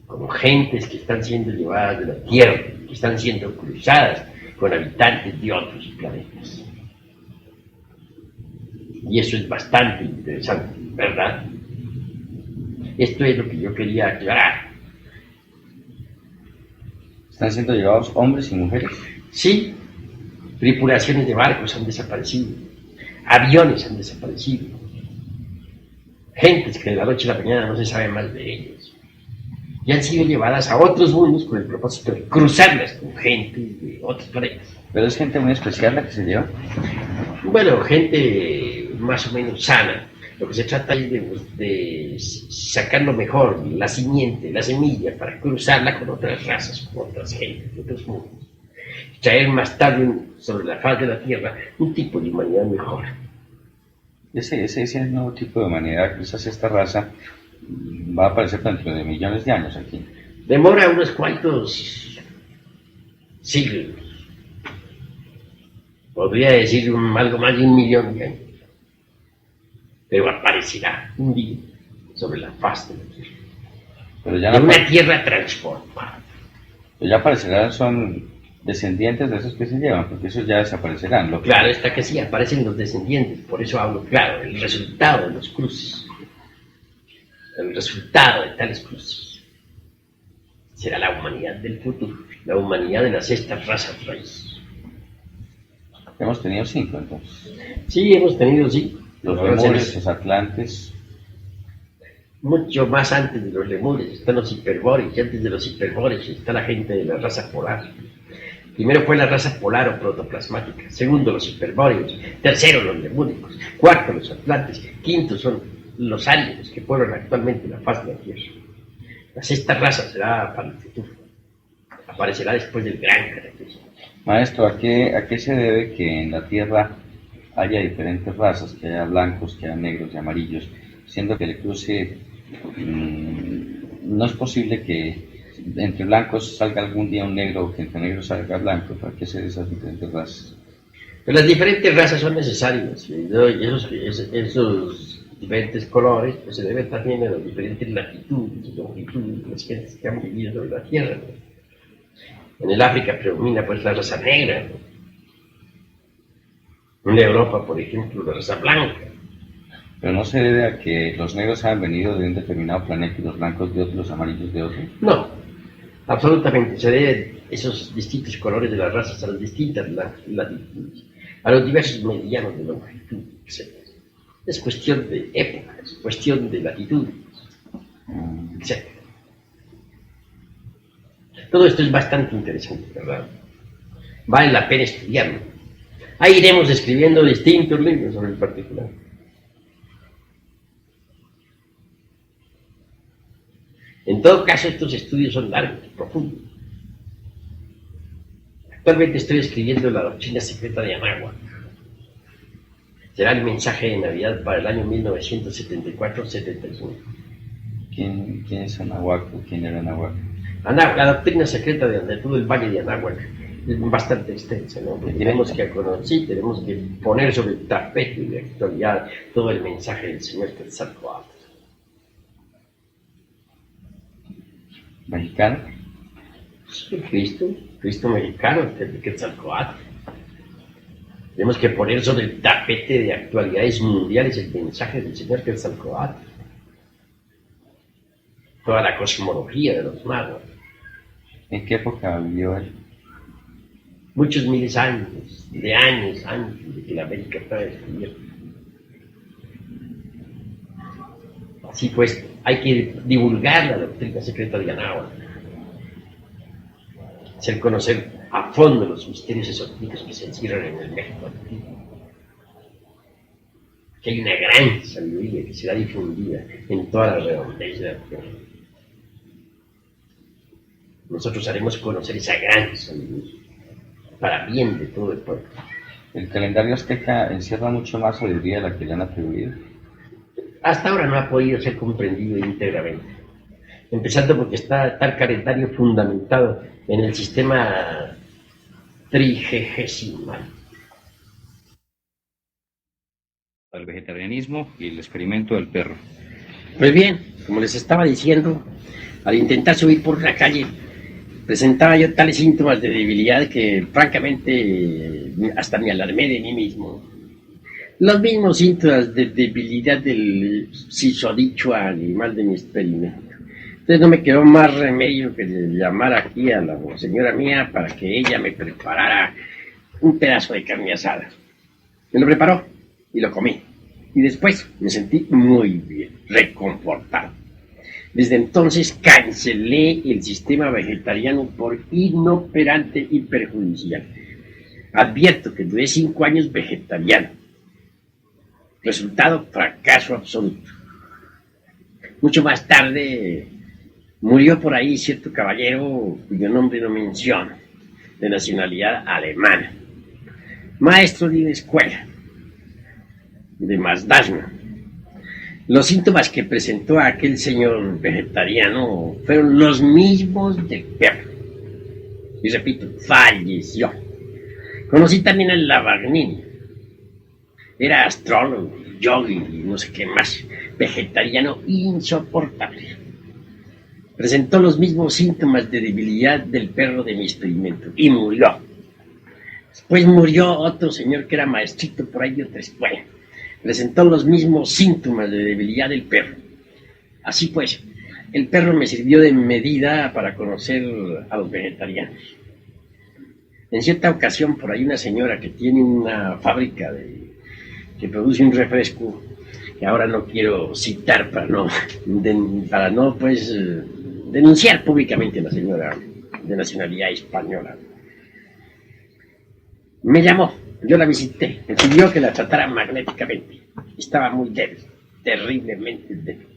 como gentes que están siendo llevadas de la Tierra, que están siendo cruzadas con habitantes de otros planetas. Y eso es bastante interesante, ¿verdad? Esto es lo que yo quería aclarar. ¿Están siendo llevados hombres y mujeres? Sí, tripulaciones de barcos han desaparecido, aviones han desaparecido, gentes que de la noche a la mañana no se sabe más de ellos, y han sido llevadas a otros mundos con el propósito de cruzarlas con gente de otros planetas. Pero es gente muy especial la que se lleva. Bueno, gente más o menos sana. Lo que se trata es de sacar lo mejor, la simiente, la semilla, para cruzarla con otras razas, con otras gentes, otros mundos. Traer más tarde sobre la faz de la Tierra un tipo de humanidad mejor. Ese nuevo tipo de humanidad, quizás esta raza, va a aparecer dentro de millones de años aquí. Demora unos cuantos siglos. Podría decir algo más de 1.000.000 de años. Pero aparecerá un día sobre la faz de la Tierra. Pero ya de no una Tierra transformada. Pero ya aparecerán, son descendientes de esos que se llevan, porque esos ya desaparecerán. Claro está que sí, aparecen los descendientes, por eso hablo claro, el resultado de los cruces. El resultado de tales cruces será la humanidad del futuro, la humanidad de las sextas razas raíz. Hemos tenido 5 entonces. Sí, hemos tenido 5. Los lemures, los atlantes. Mucho más antes de los lemures están los hiperbóreos, y antes de los hiperbóreos está la gente de la raza polar. Primero fue la raza polar o protoplasmática, segundo los hiperbóreos, tercero los lemúricos, cuarto los atlantes, quinto son los áridos que pueblan actualmente la faz de la Tierra. La sexta raza será para el futuro, aparecerá después del gran cataclismo. Maestro, ¿a qué se debe que en la Tierra haya diferentes razas, que haya blancos, que haya negros y amarillos, siendo que el cruce no es posible que entre blancos salga algún día un negro o que entre negros salga blanco? ¿Para qué ser esas diferentes razas? Pero las diferentes razas son necesarias, ¿no? Y esos diferentes colores pues se deben también a las diferentes latitudes y longitudes de las gentes que han vivido sobre la Tierra, ¿no? En el África predomina pues la raza negra, ¿no? En Europa, por ejemplo, la raza blanca. Pero no se debe a que los negros han venido de un determinado planeta y los blancos de otro, los amarillos de otro. No, absolutamente. Se deben esos distintos colores de las razas a las distintas latitudes, a los diversos meridianos de longitud, etc. Es cuestión de época, es cuestión de latitudes, etc. Todo esto es bastante interesante, ¿verdad? Vale la pena estudiarlo. Ahí iremos escribiendo distintos libros sobre el particular. En todo caso, estos estudios son largos, profundos. Actualmente estoy escribiendo la doctrina secreta de Anáhuac. Será el mensaje de Navidad para el año 1974-75. ¿Quién es Anáhuac o quién era Anáhuac? La doctrina secreta de todo el valle de Anáhuac es bastante extensa, ¿no? Porque tenemos que conocer, tenemos que poner sobre el tapete de actualidad todo el mensaje del Señor Quetzalcóatl. ¿Mexicano? Cristo mexicano, el Quetzalcóatl. Tenemos que poner sobre el tapete de actualidades mundiales el mensaje del Señor Quetzalcóatl. Toda la cosmología de los magos. ¿En qué época vivió él? Muchos miles de años antes de que la América estaba descubierta. Así pues, hay que divulgar la doctrina secreta de Anáhuac, hacer conocer a fondo los misterios esotéricos que se encierran en el México antiguo. que hay una gran sabiduría que será difundida en toda la redondez de la tierra. Nosotros haremos conocer esa gran sabiduría para bien de todo el pueblo. El calendario azteca encierra mucho más sabiduría de la que le han atribuido. Hasta ahora no ha podido ser comprendido íntegramente, empezando porque está tal calendario fundamentado en el sistema trigegesimal. El vegetarianismo y el experimento del perro. Pues bien, como les estaba diciendo, al intentar subir por la calle, presentaba yo tales síntomas de debilidad que francamente hasta me alarmé de mí mismo. Los mismos síntomas de debilidad del susodicho animal de mi experimento. Entonces no me quedó más remedio que llamar aquí a la señora mía para que ella me preparara un pedazo de carne asada. Me lo preparó y lo comí. Y después me sentí muy bien, reconfortado. Desde entonces cancelé el sistema vegetariano por inoperante y perjudicial. Advierto que duré 5 años vegetariano. Resultado, fracaso absoluto. Mucho más tarde murió por ahí cierto caballero cuyo nombre no menciono, de nacionalidad alemana, maestro de una escuela, de Mazdasna. Los síntomas que presentó aquel señor vegetariano fueron los mismos del perro. Y repito, falleció. Conocí también a Lavagnini. Era astrólogo, yogi y no sé qué más. Vegetariano insoportable. Presentó los mismos síntomas de debilidad del perro de mi experimento y murió. Después murió otro señor que era maestrito por ahí de otra escuela. Presentó los mismos síntomas de debilidad del perro. Así pues, el perro me sirvió de medida para conocer a los vegetarianos. En cierta ocasión, por ahí una señora que tiene una fábrica que produce un refresco, que ahora no quiero citar para no denunciar públicamente a la señora de nacionalidad española. Me llamó, yo la visité, me pidió que la tratara magnéticamente. Estaba muy débil, terriblemente débil.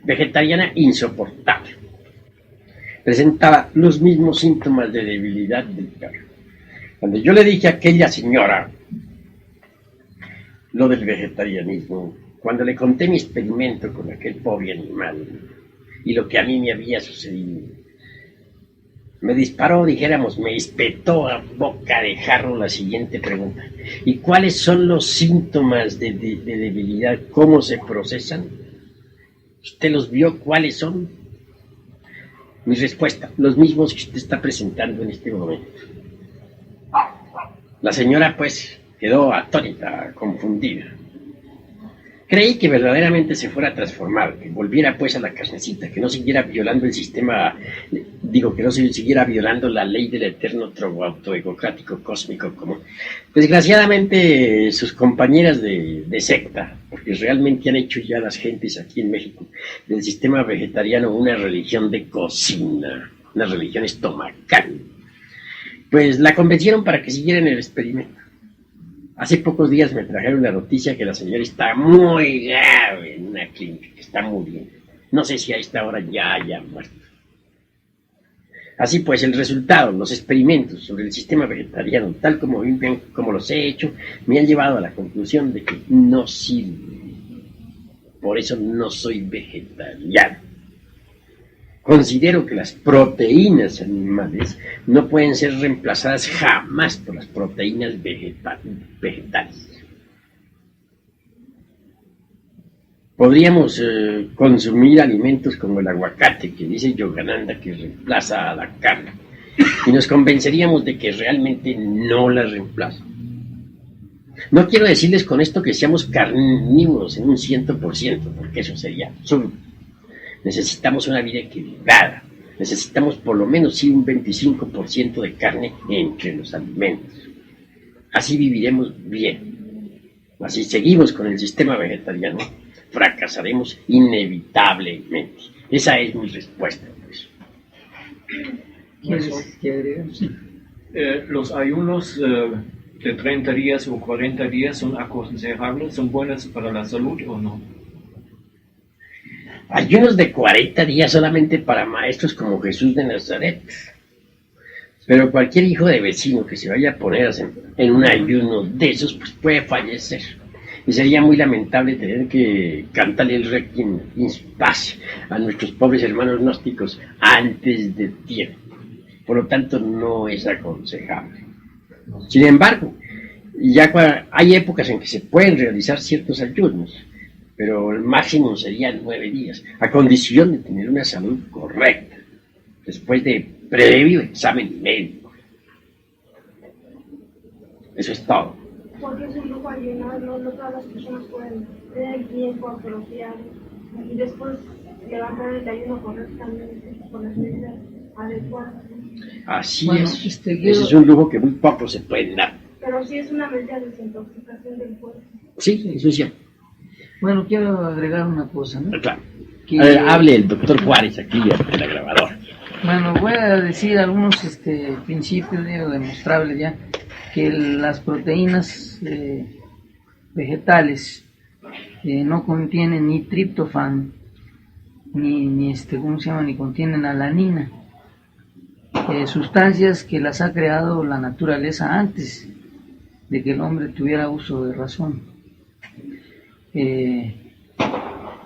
Vegetariana insoportable. Presentaba los mismos síntomas de debilidad del perro. Cuando yo le dije a aquella señora lo del vegetarianismo, cuando le conté mi experimento con aquel pobre animal y lo que a mí me había sucedido, me disparó, dijéramos, me espetó a boca de jarro la siguiente pregunta. ¿Y cuáles son los síntomas de debilidad? ¿Cómo se procesan? ¿Usted los vio? ¿Cuáles son? Mi respuesta, los mismos que usted está presentando en este momento. La señora, pues, quedó atónita, confundida. Creí que verdaderamente se fuera a transformar, que volviera pues a la carnecita, que no siguiera violando el sistema, que no siguiera violando la ley del eterno autoegocrático cósmico común. Desgraciadamente, sus compañeras de secta, porque realmente han hecho ya las gentes aquí en México del sistema vegetariano una religión de cocina, una religión estomacal, pues la convencieron para que siguiera en el experimento. Hace pocos días me trajeron la noticia que la señora está muy grave en una clínica, que está muriendo. No sé si a esta hora ya haya muerto. Así pues, el resultado, los experimentos sobre el sistema vegetariano, tal como los he hecho, me han llevado a la conclusión de que no sirve. Por eso no soy vegetariano. Considero que las proteínas animales no pueden ser reemplazadas jamás por las proteínas vegetales. Podríamos consumir alimentos como el aguacate, que dice Yogananda que reemplaza a la carne, y nos convenceríamos de que realmente no la reemplaza. No quiero decirles con esto que seamos carnívoros en un 100%, porque eso sería absurdo. Necesitamos una vida equilibrada. Necesitamos por lo menos sí un 25% de carne entre los alimentos. Así viviremos bien. Así seguimos con el sistema vegetariano, fracasaremos inevitablemente. Esa es mi respuesta, pues. ¿Qué agregar? Sí. Los ayunos de 30 días o 40 días son aconsejables, son buenas para la salud o no? Ayunos de 40 días solamente para maestros como Jesús de Nazaret. Pero cualquier hijo de vecino que se vaya a poner en un ayuno de esos, pues puede fallecer. Y sería muy lamentable tener que cantarle el requiem in paz a nuestros pobres hermanos gnósticos antes de tiempo. Por lo tanto, no es aconsejable. Sin embargo, hay épocas en que se pueden realizar ciertos ayunos, pero el máximo serían 9 días, a condición de tener una salud correcta, después de previo examen médico. Eso es todo. Porque es un lujo ayunar, no todas las personas pueden tener el tiempo apropiado y después levantar el ayuno correctamente, con las medidas adecuadas. Así es. Ese es un lujo que muy pocos se pueden dar. Pero sí es una medida de desintoxicación del cuerpo. Sí, eso es cierto. Bueno, quiero agregar una cosa, ¿no? Claro. Que, hable el doctor Juárez aquí de la grabadora. Bueno, voy a decir algunos principios demostrables ya, que las proteínas vegetales no contienen ni triptofano, ni ¿cómo se llama? Ni contienen alanina, sustancias que las ha creado la naturaleza antes de que el hombre tuviera uso de razón.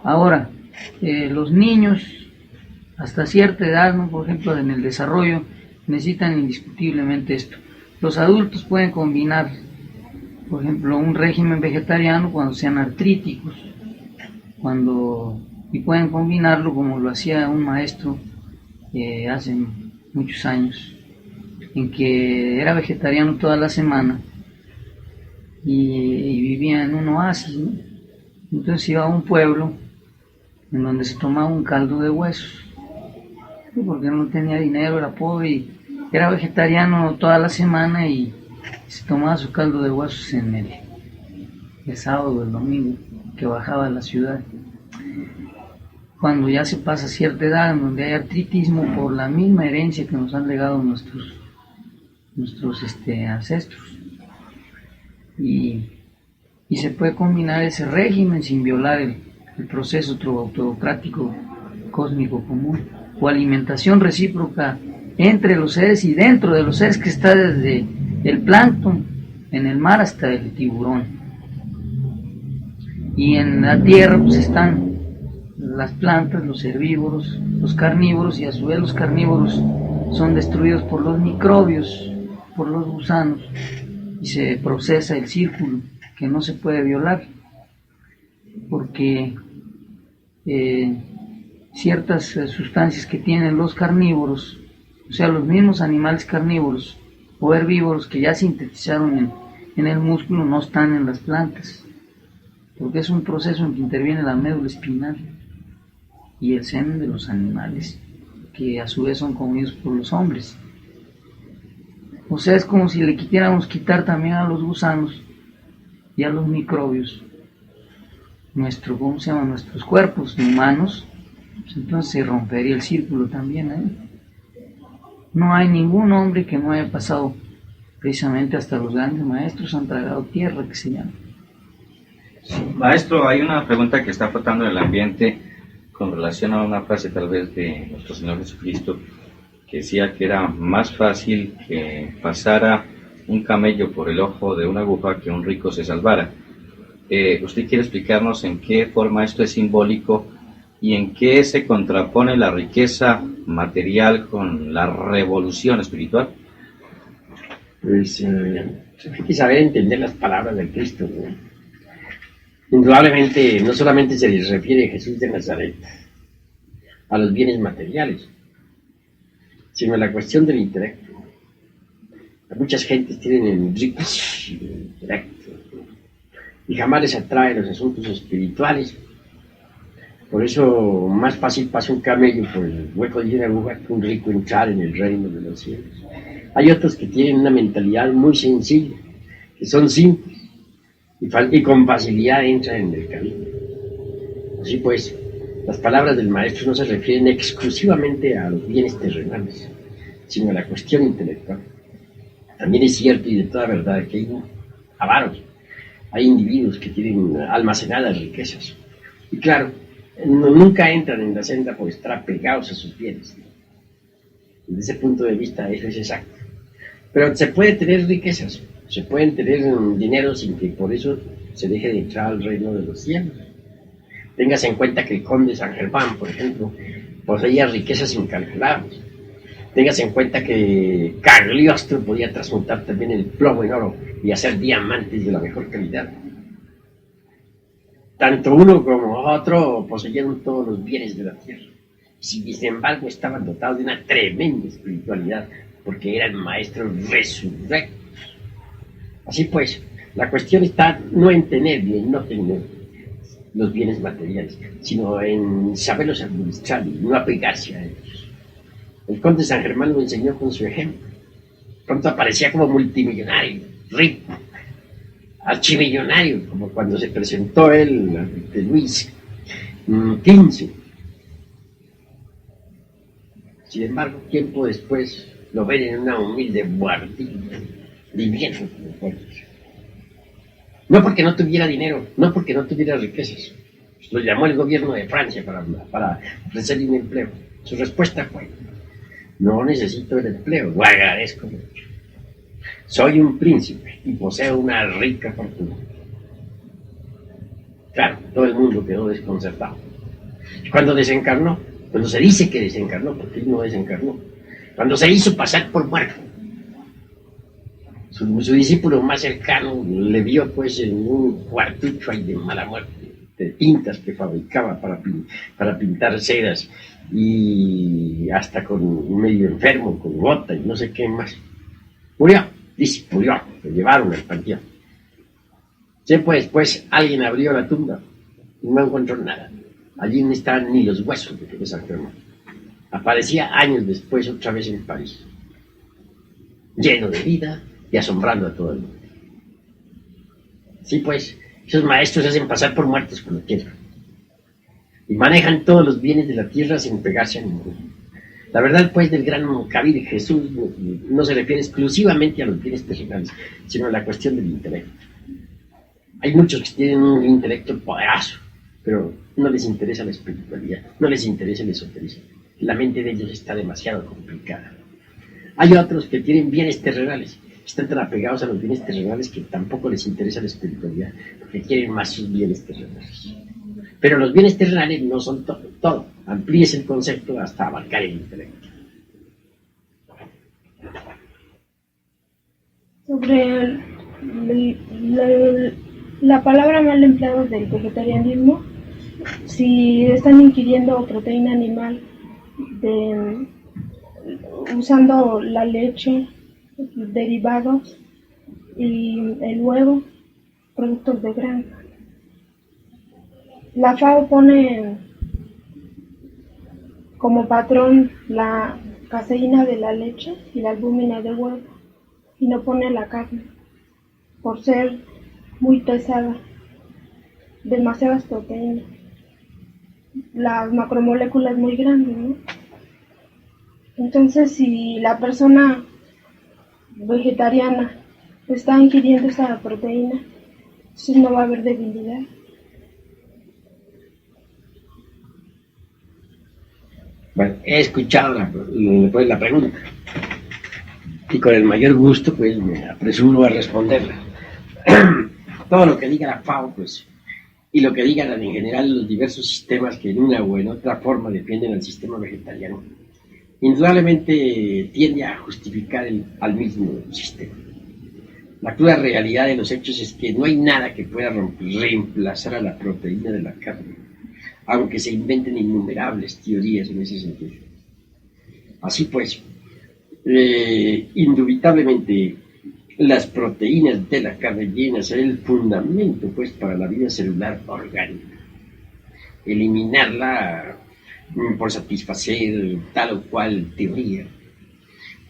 Ahora, los niños hasta cierta edad, ¿no? Por ejemplo, en el desarrollo, necesitan indiscutiblemente esto. Los adultos pueden combinar, por ejemplo, un régimen vegetariano cuando sean artríticos, y pueden combinarlo como lo hacía un maestro hace muchos años, en que era vegetariano toda la semana y vivía en un oasis, ¿no? Entonces iba a un pueblo en donde se tomaba un caldo de huesos, porque no tenía dinero, era pobre y era vegetariano toda la semana y se tomaba su caldo de huesos en el sábado o el domingo que bajaba a la ciudad. Cuando ya se pasa cierta edad, en donde hay artritismo por la misma herencia que nos han legado nuestros ancestros, y se puede combinar ese régimen sin violar el proceso autocrático cósmico común, o alimentación recíproca entre los seres y dentro de los seres, que está desde el plancton en el mar hasta el tiburón. Y en la tierra pues están las plantas, los herbívoros, los carnívoros, y a su vez los carnívoros son destruidos por los microbios, por los gusanos, y se procesa el círculo que no se puede violar, porque ciertas sustancias que tienen los carnívoros, o sea, los mismos animales carnívoros o herbívoros que ya sintetizaron en el músculo, no están en las plantas, porque es un proceso en que interviene la médula espinal y el semen de los animales, que a su vez son comidos por los hombres. O sea, es como si le quisiéramos quitar también a los gusanos y a los microbios nuestros cuerpos humanos, pues entonces se rompería el círculo también. No hay ningún hombre que no haya pasado, precisamente hasta los grandes maestros han tragado tierra, que se llama. Maestro, hay una pregunta que está flotando en el ambiente con relación a una frase tal vez de nuestro Señor Jesucristo, que decía que era más fácil que pasara un camello por el ojo de una aguja que un rico se salvara. ¿Usted quiere explicarnos en qué forma esto es simbólico y en qué se contrapone la riqueza material con la revolución espiritual? Pues hay que saber entender las palabras del Cristo, ¿no? Indudablemente no solamente se les refiere a Jesús de Nazaret a los bienes materiales, sino a la cuestión del intelecto. Muchas gentes tienen el riquísimo intelecto y jamás les atraen los asuntos espirituales. Por eso más fácil pasa un camello por el hueco de una aguja que un rico entrar en el reino de los cielos. Hay otros que tienen una mentalidad muy sencilla, que son simples y con facilidad entran en el camino. Así pues, las palabras del maestro no se refieren exclusivamente a los bienes terrenales, sino a la cuestión intelectual. También es cierto y de toda verdad que hay avaros, hay individuos que tienen almacenadas riquezas. Y claro, nunca entran en la senda por estar pegados a sus bienes. Desde ese punto de vista eso es exacto. Pero se puede tener riquezas, se pueden tener dinero sin que por eso se deje de entrar al reino de los cielos. Téngase en cuenta que el conde San Germán, por ejemplo, poseía riquezas incalculables. Téngase en cuenta que Cagliostro podía transmutar también el plomo en oro y hacer diamantes de la mejor calidad. Tanto uno como otro poseyeron todos los bienes de la tierra. Sin embargo, estaban dotados de una tremenda espiritualidad, porque eran maestros resurrectos. Así pues, la cuestión está no en tener y en no tener los bienes materiales, sino en saberlos administrar y no apegarse a ellos. El conde San Germán lo enseñó con su ejemplo. Pronto aparecía como multimillonario, rico, archimillonario, como cuando se presentó él ante Luis XV. Sin embargo, tiempo después lo ven en una humilde buhardilla, viviendo como cualquiera. No porque no tuviera dinero, no porque no tuviera riquezas. Lo llamó el gobierno de Francia para ofrecerle un empleo. Su respuesta fue: no necesito el empleo, lo agradezco mucho. Soy un príncipe y poseo una rica fortuna. Claro, todo el mundo quedó desconcertado. Cuando desencarnó, cuando se dice que desencarnó, porque él no desencarnó, cuando se hizo pasar por muerto, su discípulo más cercano le vio pues en un cuartucho ahí de mala muerte, de tintas que fabricaba para pintar sedas, y hasta con medio enfermo, con gota y no sé qué más. Murió, lo llevaron al panteón. Tiempo después alguien abrió la tumba y no encontró nada. Allí no estaban ni los huesos de San Germán. Aparecía años después otra vez en París, lleno de vida y asombrando a todo el mundo. Sí, pues, esos maestros se hacen pasar por muertos con la tierra y manejan todos los bienes de la tierra sin pegarse a ninguno. La verdad, pues, del gran Kabir Jesús no se refiere exclusivamente a los bienes terrenales, sino a la cuestión del intelecto. Hay muchos que tienen un intelecto poderoso, pero no les interesa la espiritualidad, no les interesa el esoterismo. La mente de ellos está demasiado complicada. Hay otros que tienen bienes terrenales, están tan apegados a los bienes terrenales que tampoco les interesa la espiritualidad, porque quieren más sus bienes terrenales. Pero los bienes terrenales no son todo. Amplíese el concepto hasta abarcar el intelecto. Sobre la palabra mal empleada del vegetarianismo, si están ingiriendo proteína animal usando la leche, derivados y el huevo, productos de granja. La FAO pone como patrón la caseína de la leche y la albúmina del huevo, y no pone la carne por ser muy pesada, demasiadas proteínas, las macromoléculas muy grandes, ¿no? Entonces, si la persona vegetariana está ingiriendo esa proteína, entonces no va a haber debilidad. Bueno, he escuchado la pregunta y con el mayor gusto pues me apresuro a responderla. Todo lo que diga la FAO pues, y lo que digan en general los diversos sistemas que en una o en otra forma defienden al sistema vegetariano, indudablemente tiende a justificar al mismo sistema. La cruda realidad de los hechos es que no hay nada que pueda reemplazar a la proteína de la carne, aunque se inventen innumerables teorías en ese sentido. Así pues, indubitablemente las proteínas de la carne vienen a ser el fundamento pues para la vida celular orgánica. Eliminarla por satisfacer tal o cual teoría,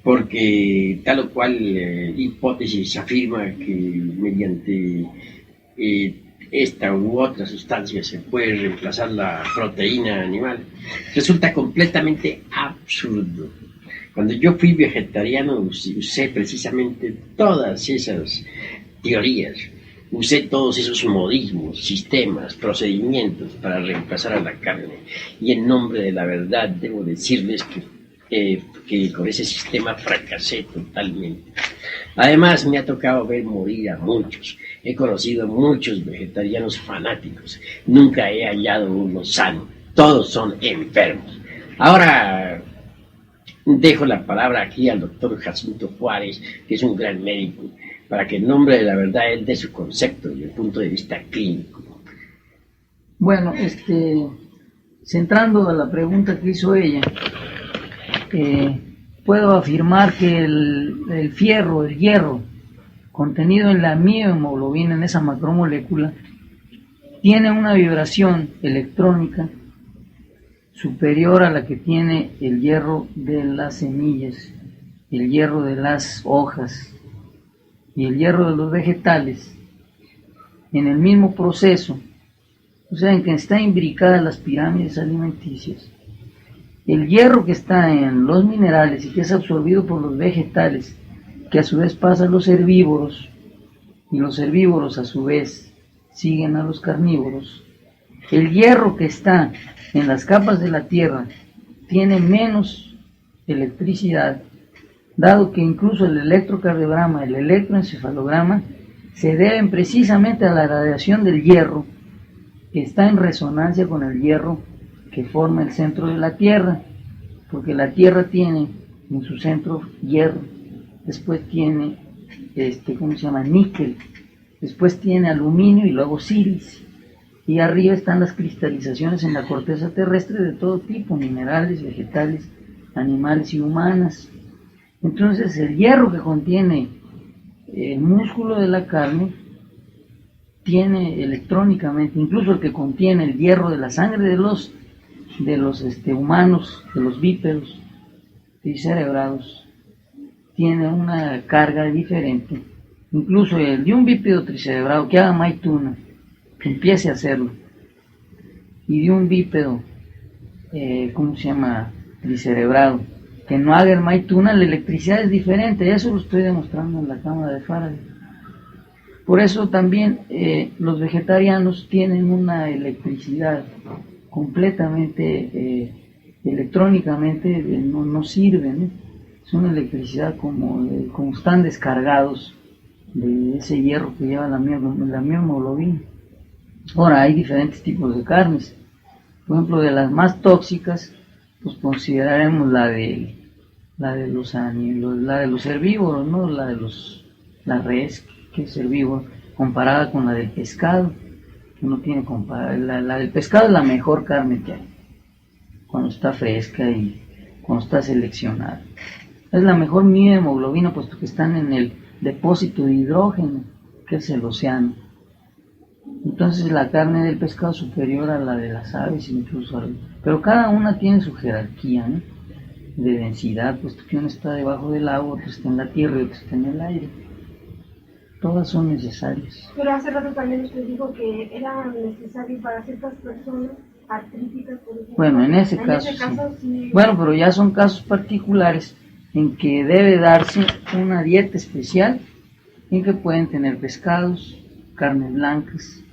porque tal o cual hipótesis afirma que mediante esta u otra sustancia se puede reemplazar la proteína animal, resulta completamente absurdo. Cuando yo fui vegetariano usé precisamente todas esas teorías, usé todos esos modismos, sistemas, procedimientos para reemplazar a la carne. Y en nombre de la verdad debo decirles que con ese sistema fracasé totalmente. Además me ha tocado ver morir a muchos. He conocido muchos vegetarianos fanáticos. Nunca he hallado uno sano. Todos son enfermos. Ahora dejo la palabra aquí al doctor Jacinto Juárez, que es un gran médico, para que en nombre de la verdad él dé su concepto desde el punto de vista clínico. Bueno, centrando a la pregunta que hizo ella, puedo afirmar que el fierro, el hierro, contenido en la miohemoglobina, en esa macromolécula, tiene una vibración electrónica superior a la que tiene el hierro de las semillas, el hierro de las hojas y el hierro de los vegetales, en el mismo proceso, o sea, en que están imbricadas las pirámides alimenticias. El hierro que está en los minerales y que es absorbido por los vegetales, que a su vez pasa a los herbívoros, y los herbívoros a su vez siguen a los carnívoros. El hierro que está en las capas de la tierra tiene menos electricidad, dado que incluso el electrocardiograma, el electroencefalograma, se deben precisamente a la radiación del hierro, que está en resonancia con el hierro que forma el centro de la Tierra, porque la Tierra tiene en su centro hierro, después tiene, níquel, después tiene aluminio y luego silicio, y arriba están las cristalizaciones en la corteza terrestre de todo tipo, minerales, vegetales, animales y humanas. Entonces el hierro que contiene el músculo de la carne tiene electrónicamente, incluso el que contiene el hierro de la sangre de los humanos, de los bípedos tricerebrados, tiene una carga diferente. Incluso el de un bípedo tricerebrado que haga maituna, que empiece a hacerlo, y de un bípedo, tricerebrado, que no haga el maituna, la electricidad es diferente. Eso lo estoy demostrando en la cámara de Faraday. Por eso también los vegetarianos tienen una electricidad completamente electrónicamente no sirve, ¿no? Es una electricidad como están descargados de ese hierro que lleva la miohemoglobina. Ahora hay diferentes tipos de carnes. Por ejemplo, de las más tóxicas, pues consideraremos la de los herbívoros, ¿no? La res, que es herbívoro, comparada con la del pescado, que no tiene comparación. La del pescado es la mejor carne que hay, cuando está fresca y cuando está seleccionada. Es la mejor miohemoglobina, puesto que están en el depósito de hidrógeno, que es el océano. Entonces la carne del pescado es superior a la de las aves, incluso pero cada una tiene su jerarquía, ¿no? De densidad, puesto que uno está debajo del agua, otro está en la tierra y otro está en el aire. Todas son necesarias. Pero hace rato también usted dijo que era necesario para ciertas personas artríticas, por ejemplo. Bueno, en ese caso sí. Bueno, pero ya son casos particulares en que debe darse una dieta especial, en que pueden tener pescados, carnes blancas,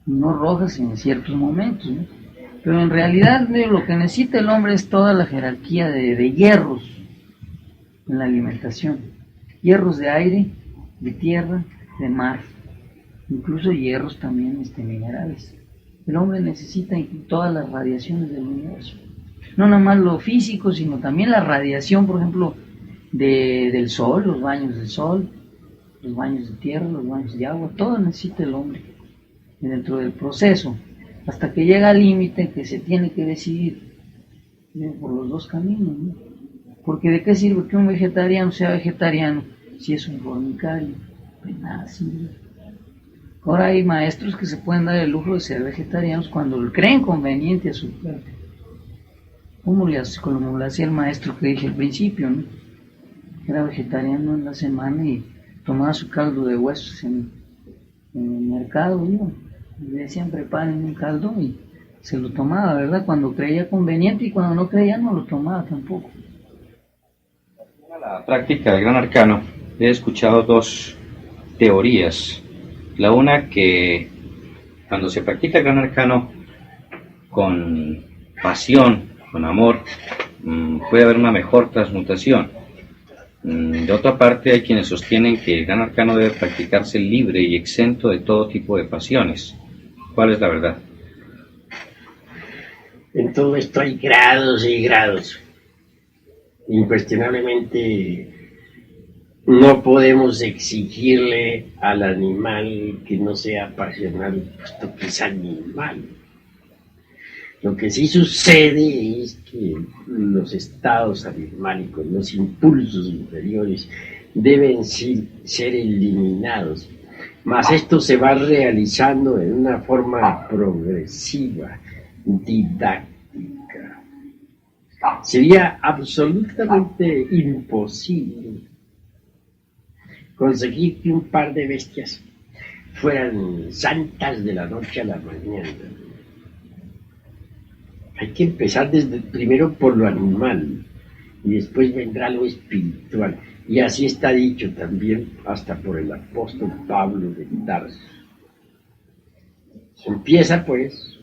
no rojas en ciertos momentos, ¿no? Pero en realidad lo que necesita el hombre es toda la jerarquía de hierros en la alimentación. Hierros de aire, de tierra, de mar, incluso hierros también minerales. El hombre necesita todas las radiaciones del universo, no nada más lo físico, sino también la radiación, por ejemplo, del sol, los baños del sol, los baños de tierra, los baños de agua, todo necesita el hombre. Y dentro del proceso, hasta que llega al límite que se tiene que decidir por los dos caminos, ¿no? Porque ¿de qué sirve que un vegetariano sea vegetariano si es un fornicario? Pues nada sirve. Ahora hay maestros que se pueden dar el lujo de ser vegetarianos cuando lo creen conveniente a su cuerpo. Como lo hacía el maestro que dije al principio, ¿no? Era vegetariano en la semana y tomaba su caldo de huesos en el mercado, ¿no? Le decían preparen un caldo y se lo tomaba, ¿verdad? Cuando creía conveniente, y cuando no creía no lo tomaba tampoco. la práctica del gran arcano he escuchado dos teorías. La una, que cuando se practica el gran arcano con pasión, con amor, puede haber una mejor transmutación. De otra parte, hay quienes sostienen que el gran arcano debe practicarse libre y exento de todo tipo de pasiones. ¿Cuál es la verdad? En todo esto hay grados y grados. Incuestionablemente no podemos exigirle al animal que no sea pasional, puesto que es animal. Lo que sí sucede es que los estados animálicos, los impulsos inferiores, deben ser eliminados. Mas esto se va realizando en una forma progresiva, didáctica. Sería absolutamente imposible conseguir que un par de bestias fueran santas de la noche a la mañana. Hay que empezar primero por lo animal y después vendrá lo espiritual. Y así está dicho también hasta por el apóstol Pablo de Tarso. Se empieza pues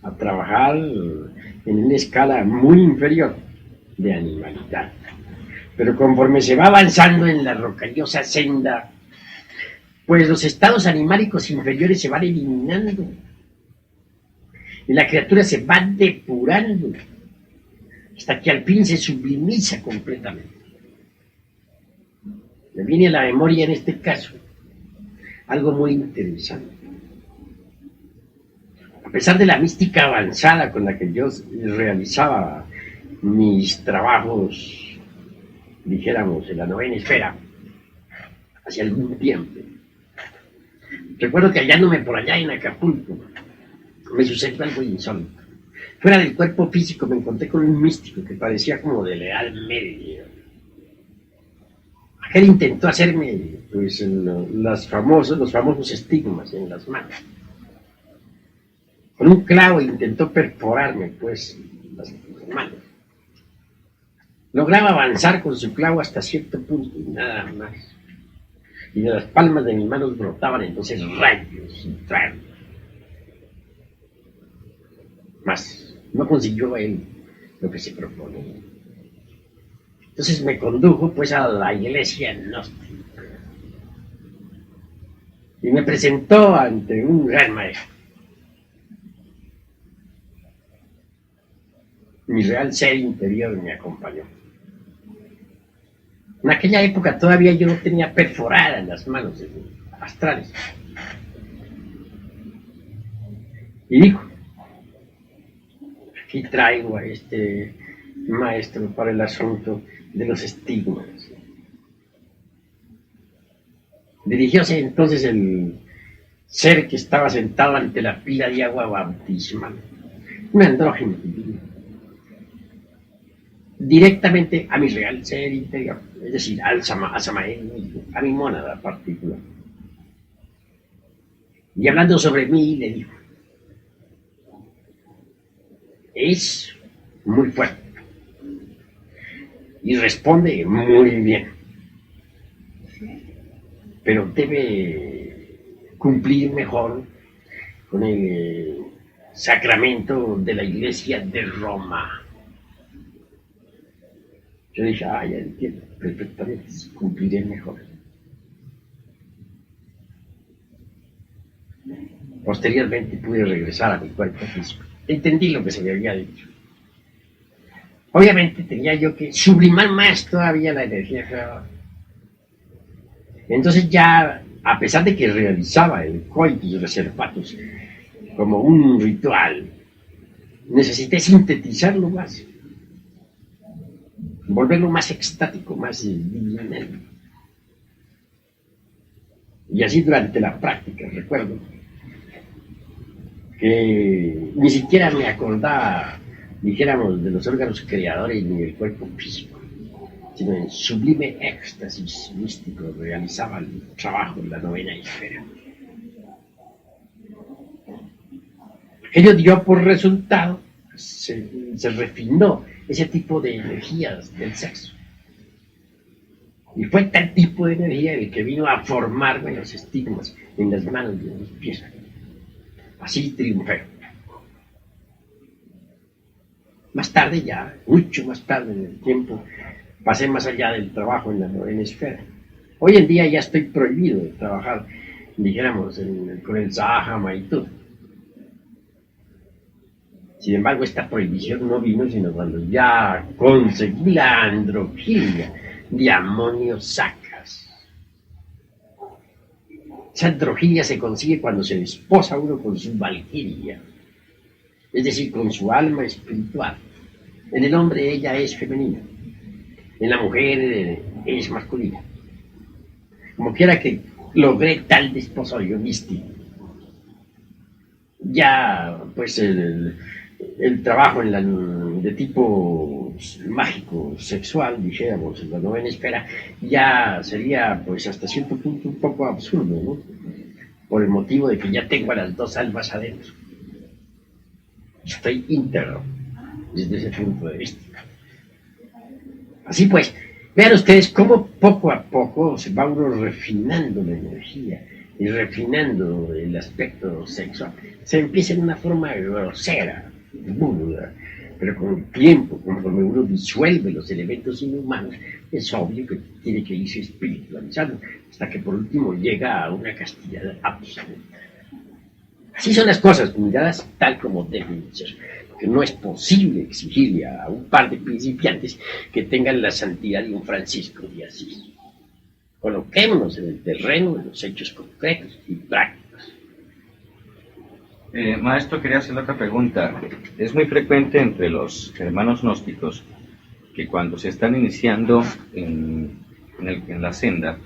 a trabajar en una escala muy inferior de animalidad. Pero conforme se va avanzando en la rocallosa senda, pues los estados animálicos inferiores se van eliminando. Y la criatura se va depurando hasta que al fin se sublimiza completamente. Me viene a la memoria en este caso algo muy interesante. A pesar de la mística avanzada con la que yo realizaba mis trabajos, dijéramos, en la novena esfera, hace algún tiempo, recuerdo que hallándome por allá en Acapulco, me sucedió algo insólito. Fuera del cuerpo físico me encontré con un místico que parecía como de la Edad Media. Aquel intentó hacerme pues, los famosos estigmas en las manos. Con un clavo intentó perforarme pues las manos. Lograba avanzar con su clavo hasta cierto punto y nada más. Y de las palmas de mis manos brotaban entonces rayos y rayos. Mas no consiguió él lo que se proponía. Entonces me condujo pues a la iglesia gnóstica y me presentó ante un gran maestro. Mi real ser interior me acompañó. En aquella época todavía yo no tenía perforadas las manos astrales. Y dijo: aquí traigo a este maestro para el asunto de los estigmas. Dirigióse entonces el ser que estaba sentado ante la pila de agua bautismal, un andrógeno divino, directamente a mi real ser interior, es decir, a Samael, a mi mónada particular. Y hablando sobre mí, le dijo: es muy fuerte y responde muy bien, pero debe cumplir mejor con el sacramento de la Iglesia de Roma. Yo dije: ya entiendo perfectamente, cumpliré mejor. Posteriormente pude regresar a mi cuerpo físico. Entendí lo que se me había dicho. Obviamente tenía yo que sublimar más todavía la energía creadora. Entonces ya, a pesar de que realizaba el coitus reservatus como un ritual, necesité sintetizarlo más, volverlo más extático, más divinal. Y así durante la práctica, recuerdo que ni siquiera me acordaba, dijéramos, de los órganos creadores ni del cuerpo físico, sino en sublime éxtasis místico realizaba el trabajo en la novena esfera. Ello dio por resultado, se refinó ese tipo de energías del sexo, Y fue tal tipo de energía el que vino a formarme los estigmas en las manos y en los pies. Así triunfé. Más tarde ya, mucho más tarde en el tiempo, pasé más allá del trabajo en la novena esfera. Hoy en día ya estoy prohibido de trabajar, dijéramos, con el Sahama y todo. Sin embargo, esta prohibición no vino sino cuando ya conseguí la androgilia de amonio sacas. Esa androgilia se consigue cuando se desposa uno con su valquiria, es decir, con su alma espiritual. En el hombre ella es femenina, en la mujer es masculina. Como quiera que logré tal desposorio místico, ya pues el trabajo de tipo mágico, sexual, dijéramos, en la novena esfera, ya sería pues hasta cierto punto un poco absurdo, ¿no? Por el motivo de que ya tengo a las dos almas adentro. Estoy íntegro desde ese punto de vista. Así pues, vean ustedes cómo poco a poco se va uno refinando la energía y refinando el aspecto sexual. Se empieza en una forma grosera, burda, pero con el tiempo, conforme uno disuelve los elementos inhumanos, es obvio que tiene que irse espiritualizando, hasta que por último llega a una castidad absoluta. Así son las cosas, miradas tal como deben ser, porque no es posible exigirle a un par de principiantes que tengan la santidad de un Francisco de Asís. Coloquémonos en el terreno de los hechos concretos y prácticos. Maestro, quería hacerle otra pregunta. Es muy frecuente entre los hermanos gnósticos que cuando se están iniciando en la senda,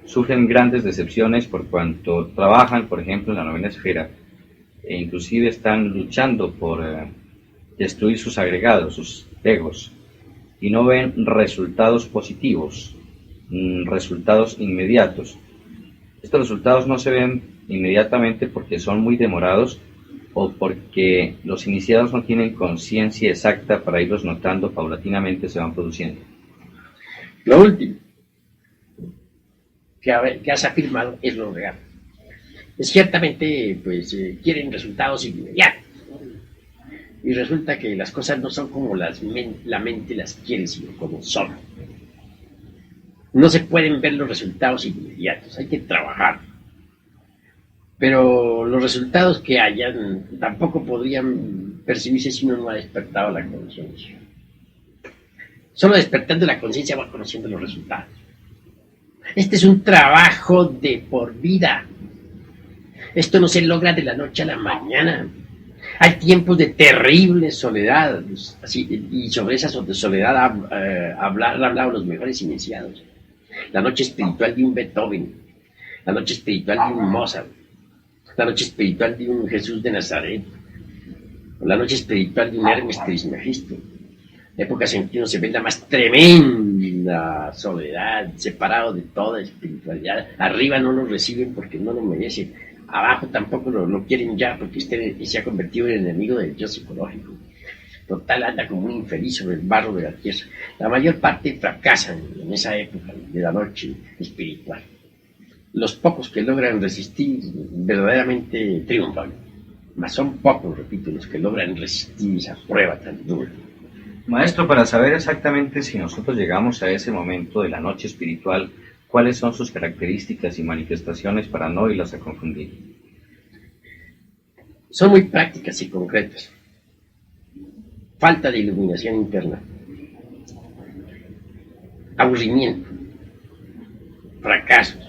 sufren grandes decepciones por cuanto trabajan, por ejemplo, en la novena esfera, e inclusive están luchando por destruir sus agregados, sus egos, y no ven resultados positivos, resultados inmediatos. Estos resultados no se ven inmediatamente porque son muy demorados o porque los iniciados no tienen conciencia exacta para irlos notando paulatinamente se van produciendo. Lo último que has afirmado es lo real. Ciertamente, pues, quieren resultados inmediatos. Y resulta que las cosas no son como la mente las quiere, sino como son. No se pueden ver los resultados inmediatos, hay que trabajar. Pero los resultados que hayan tampoco podrían percibirse si uno no ha despertado la conciencia. Solo despertando la conciencia va conociendo los resultados. Este es un trabajo de por vida. Esto no se logra de la noche a la mañana. Hay tiempos de terrible soledad, así, y sobre esa soledad han hablado los mejores iniciados. La noche espiritual de un Beethoven, la noche espiritual de un Mozart, la noche espiritual de un Jesús de Nazaret, la noche espiritual de un Hermes Trismegisto. Épocas en que uno se ve la más tremenda soledad, separado de toda espiritualidad. Arriba no lo reciben porque no lo merecen. Abajo tampoco lo quieren ya porque se ha convertido en enemigo del yo psicológico. Total, anda como un infeliz sobre el barro de la tierra. La mayor parte fracasan en esa época de la noche espiritual. Los pocos que logran resistir verdaderamente triunfan. Mas son pocos, repito, los que logran resistir esa prueba tan dura. Maestro, para saber exactamente si nosotros llegamos a ese momento de la noche espiritual, ¿cuáles son sus características y manifestaciones para no irlas a confundir? Son muy prácticas y concretas. Falta de iluminación interna, aburrimiento, fracasos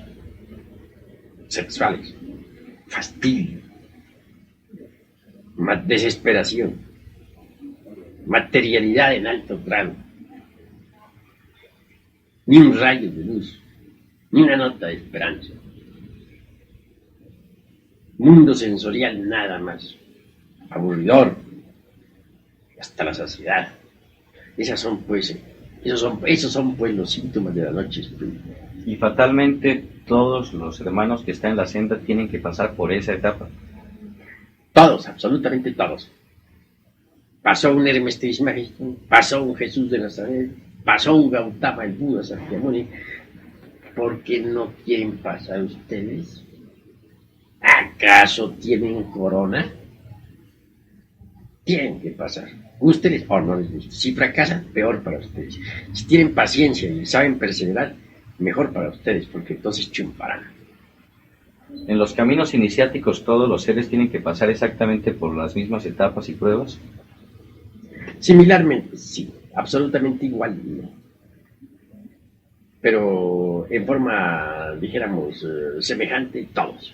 sexuales, fastidio, desesperación, materialidad en alto grado, ni un rayo de luz, ni una nota de esperanza, mundo sensorial nada más, aburridor, hasta la saciedad. Esos son pues los síntomas de la noche espiritual. Y fatalmente todos los hermanos que están en la senda tienen que pasar por esa etapa. Todos, absolutamente todos. Pasó un Hermes Trismegisto, pasó un Jesús de Nazaret, pasó un Gautama, el Buda Sakyamuni. ¿Por qué no quieren pasar ustedes? ¿Acaso tienen corona? Tienen que pasar. Ustedes o no les gusta. Si fracasan, peor para ustedes. Si tienen paciencia y saben perseverar, mejor para ustedes, porque entonces triunfarán. En los caminos iniciáticos todos los seres tienen que pasar exactamente por las mismas etapas y pruebas. Similarmente, sí, absolutamente igual, ¿no? Pero en forma, dijéramos, semejante todos.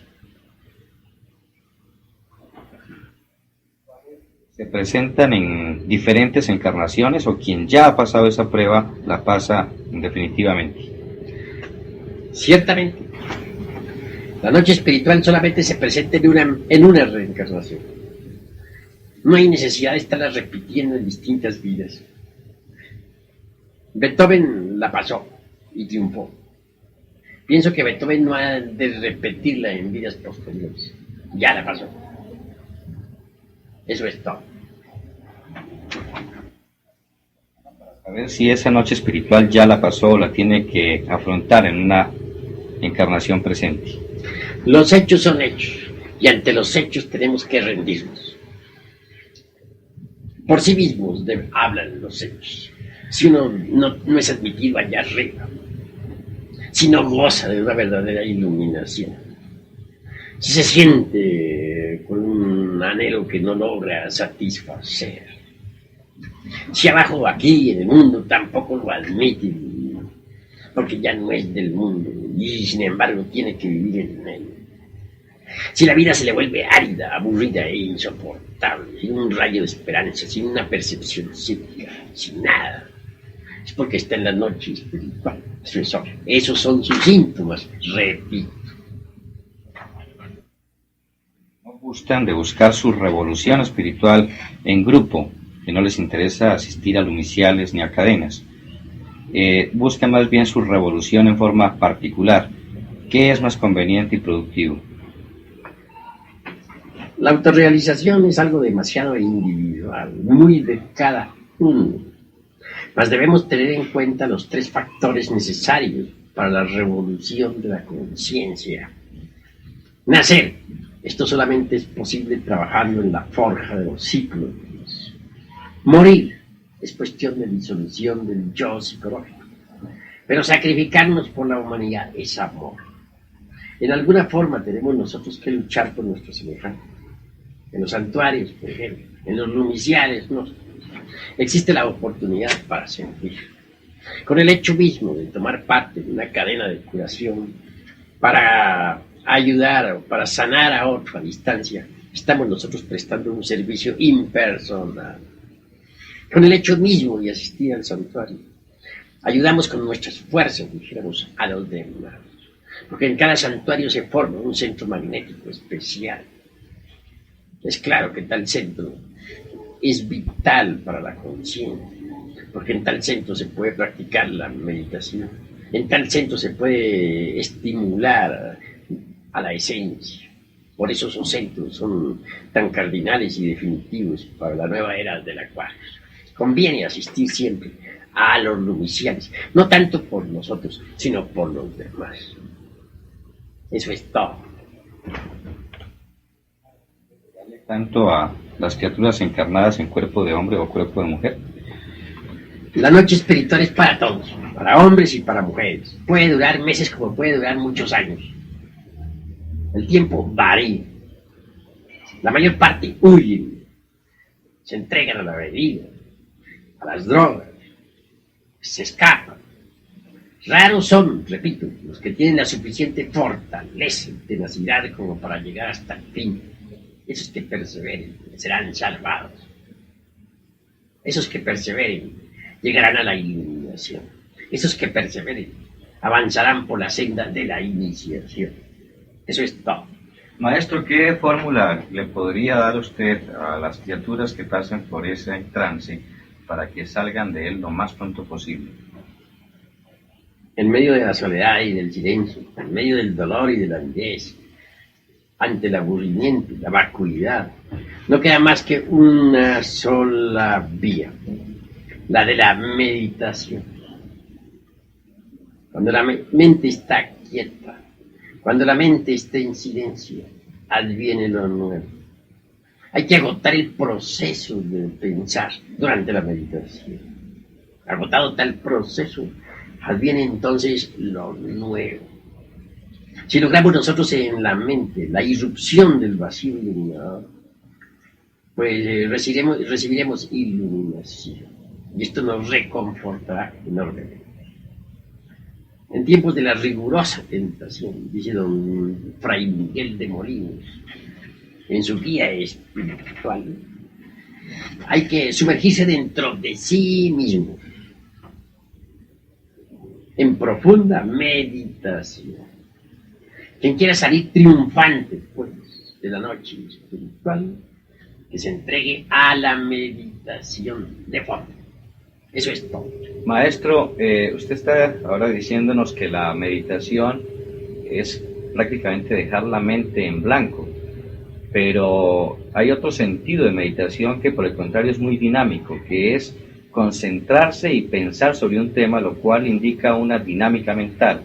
¿Se presentan en diferentes encarnaciones o quien ya ha pasado esa prueba la pasa definitivamente? Ciertamente, la noche espiritual solamente se presenta en una reencarnación. No hay necesidad de estarla repitiendo en distintas vidas. Beethoven la pasó y triunfó. Pienso que Beethoven no ha de repetirla en vidas posteriores. Ya la pasó. Eso es todo. A ver si esa noche espiritual ya la pasó o la tiene que afrontar en una encarnación presente. Los hechos son hechos y ante los hechos tenemos que rendirnos. Por sí mismos hablan los hechos. Si uno no es admitido allá arriba, si no goza de una verdadera iluminación, si se siente con un anhelo que no logra satisfacer, si abajo aquí en el mundo tampoco lo admiten, porque ya no es del mundo y sin embargo tiene que vivir en él. Si la vida se le vuelve árida, aburrida e insoportable, sin un rayo de esperanza, sin una percepción cívica, sin nada, es porque está en la noche espiritual. Esos son sus síntomas, repito. No gustan de buscar su revolución espiritual en grupo, que no les interesa asistir a lumiciales ni a cadenas. Buscan más bien su revolución en forma particular. ¿Qué es más conveniente y productivo? La autorrealización es algo demasiado individual, muy de cada uno. Mas debemos tener en cuenta los 3 factores necesarios para la revolución de la conciencia. Nacer. Esto solamente es posible trabajando en la forja de los ciclos. Morir. Es cuestión de disolución del yo psicológico. Pero sacrificarnos por la humanidad es amor. En alguna forma tenemos nosotros que luchar por nuestros semejantes. En los santuarios, por ejemplo, en los lumiciales, no. Existe la oportunidad para servir. Con el hecho mismo de tomar parte de una cadena de curación para ayudar o para sanar a otro a distancia, estamos nosotros prestando un servicio impersonal. Con el hecho mismo de asistir al santuario, ayudamos con nuestras fuerzas, dijéramos, a los demás. Porque en cada santuario se forma un centro magnético especial. Es claro que tal centro es vital para la conciencia, porque en tal centro se puede practicar la meditación, en tal centro se puede estimular a la esencia. Por eso esos centros son tan cardinales y definitivos para la nueva era de la cual conviene asistir siempre a los lumiciales, no tanto por nosotros, sino por los demás. Eso es todo. Tanto a las criaturas encarnadas en cuerpo de hombre o cuerpo de mujer. La noche espiritual es para todos, para hombres y para mujeres. Puede durar meses como puede durar muchos años. El tiempo varía. La mayor parte huyen, se entregan a la bebida, a las drogas, se escapan. Raros son, repito, los que tienen la suficiente fortaleza y tenacidad como para llegar hasta el fin. Esos que perseveren serán salvados. Esos que perseveren llegarán a la iluminación. Esos que perseveren avanzarán por la senda de la iniciación. Eso es todo. Maestro, ¿qué fórmula le podría dar usted a las criaturas que pasen por ese trance para que salgan de él lo más pronto posible? En medio de la soledad y del silencio, en medio del dolor y de la aridez, ante el aburrimiento y la vacuidad, no queda más que una sola vía, la de la meditación. Cuando la mente está quieta, cuando la mente está en silencio, adviene lo nuevo. Hay que agotar el proceso de pensar durante la meditación. Agotado tal proceso, adviene entonces lo nuevo. Si logramos nosotros en la mente la irrupción del vacío iluminador, pues recibiremos iluminación. Y esto nos reconfortará enormemente. En tiempos de la rigurosa tentación, dice don Fray Miguel de Molinos, en su guía espiritual, hay que sumergirse dentro de sí mismo, en profunda meditación. Quien quiera salir triunfante, pues, de la noche espiritual, que se entregue a la meditación de fondo. Eso es todo. Maestro, usted está ahora diciéndonos que la meditación es prácticamente dejar la mente en blanco, pero hay otro sentido de meditación que por el contrario es muy dinámico, que es concentrarse y pensar sobre un tema, lo cual indica una dinámica mental.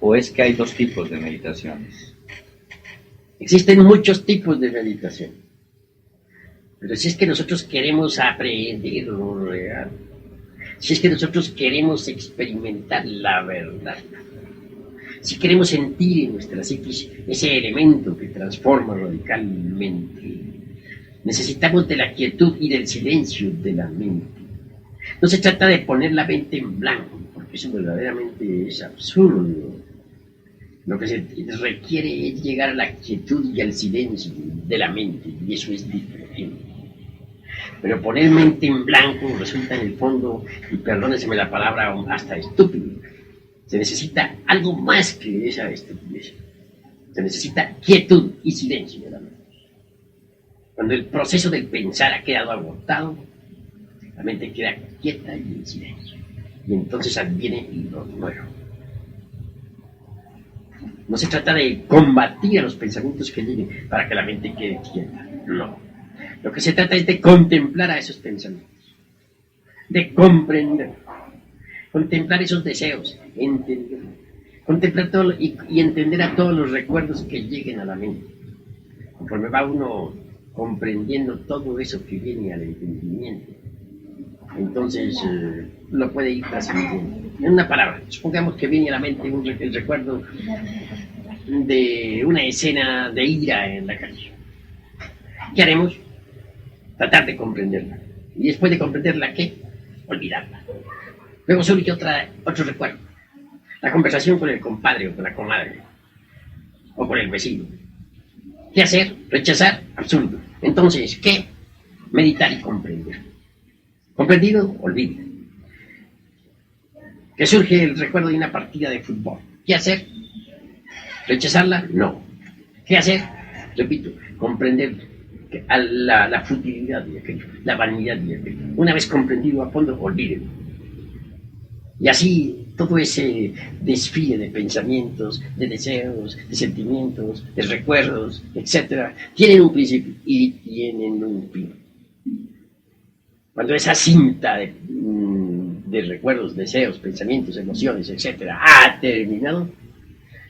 ¿O es que hay dos tipos de meditaciones? Existen muchos tipos de meditación, pero si es que nosotros queremos aprender lo real, si es que nosotros queremos experimentar la verdad, si queremos sentir en nuestra psiquis ese elemento que transforma radicalmente, necesitamos de la quietud y del silencio de la mente. No se trata de poner la mente en blanco, porque eso verdaderamente es absurdo. Lo que se requiere es llegar a la quietud y al silencio de la mente, y eso es diferente. Pero poner mente en blanco resulta en el fondo, y perdóneseme la palabra, hasta estúpido. Se necesita algo más que esa estupidez. Se necesita quietud y silencio de la mente. Cuando el proceso del pensar ha quedado agotado, la mente queda quieta y en silencio. Y entonces adviene lo nuevo. No se trata de combatir a los pensamientos que lleguen para que la mente quede quieta. No. Lo que se trata es de contemplar a esos pensamientos. De comprender. Contemplar esos deseos. Entender. Contemplar todo y entender a todos los recuerdos que lleguen a la mente. Conforme va uno comprendiendo todo eso que viene al entendimiento, entonces lo puede ir trascendiendo. En una palabra, supongamos que viene a la mente el recuerdo de una escena de ira en la calle. ¿Qué haremos? Tratar de comprenderla. Y después de comprenderla, ¿qué? Olvidarla. Luego surge otro recuerdo. La conversación con el compadre o con la comadre. O con el vecino. ¿Qué hacer? Rechazar. Absurdo. Entonces, ¿qué? Meditar y comprender. ¿Comprendido? Olvida. Que surge el recuerdo de una partida de fútbol. ¿Qué hacer? ¿Rechazarla? No. ¿Qué hacer? Repito, comprender la futilidad de aquello, la vanidad de aquello. Una vez comprendido a fondo, olvídelo. Y así todo ese desfile de pensamientos, de deseos, de sentimientos, de recuerdos, etc., tienen un principio y tienen un fin. Cuando esa cinta de recuerdos, deseos, pensamientos, emociones, etc., ha terminado,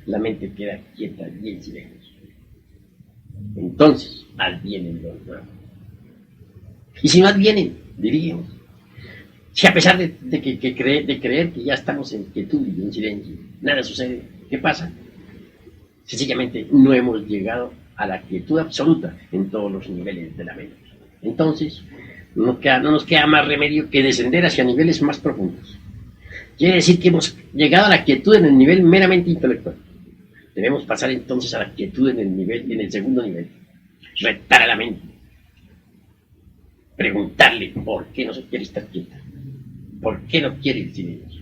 la mente queda quieta y en silencio. Entonces advienen los nuevos. Y si no advienen, diríamos, si a pesar de creer que ya estamos en quietud y en silencio, nada sucede, ¿qué pasa? Sencillamente no hemos llegado a la quietud absoluta en todos los niveles de la mente. Entonces, no nos queda más remedio que descender hacia niveles más profundos. Quiere decir que hemos llegado a la quietud en el nivel meramente intelectual. Debemos pasar entonces a la quietud en el segundo nivel. Retar a la mente. Preguntarle por qué no se quiere estar quieta. ¿Por qué no quiere el silencio?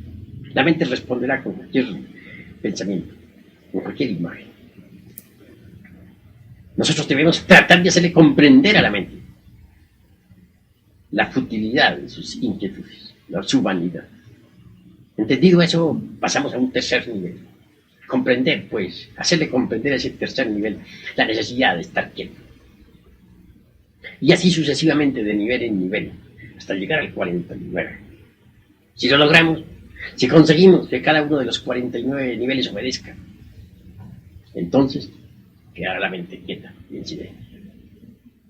La mente responderá con cualquier pensamiento, con cualquier imagen. Nosotros debemos tratar de hacerle comprender a la mente la futilidad de sus inquietudes, su vanidad. Entendido eso, pasamos a un tercer nivel. Comprender, pues, hacerle comprender a ese tercer nivel la necesidad de estar quieto. Y así sucesivamente de nivel en nivel, hasta llegar al 49. Si lo logramos, Si conseguimos que cada uno de los 49 niveles obedezca, entonces quedará la mente quieta y en silencio.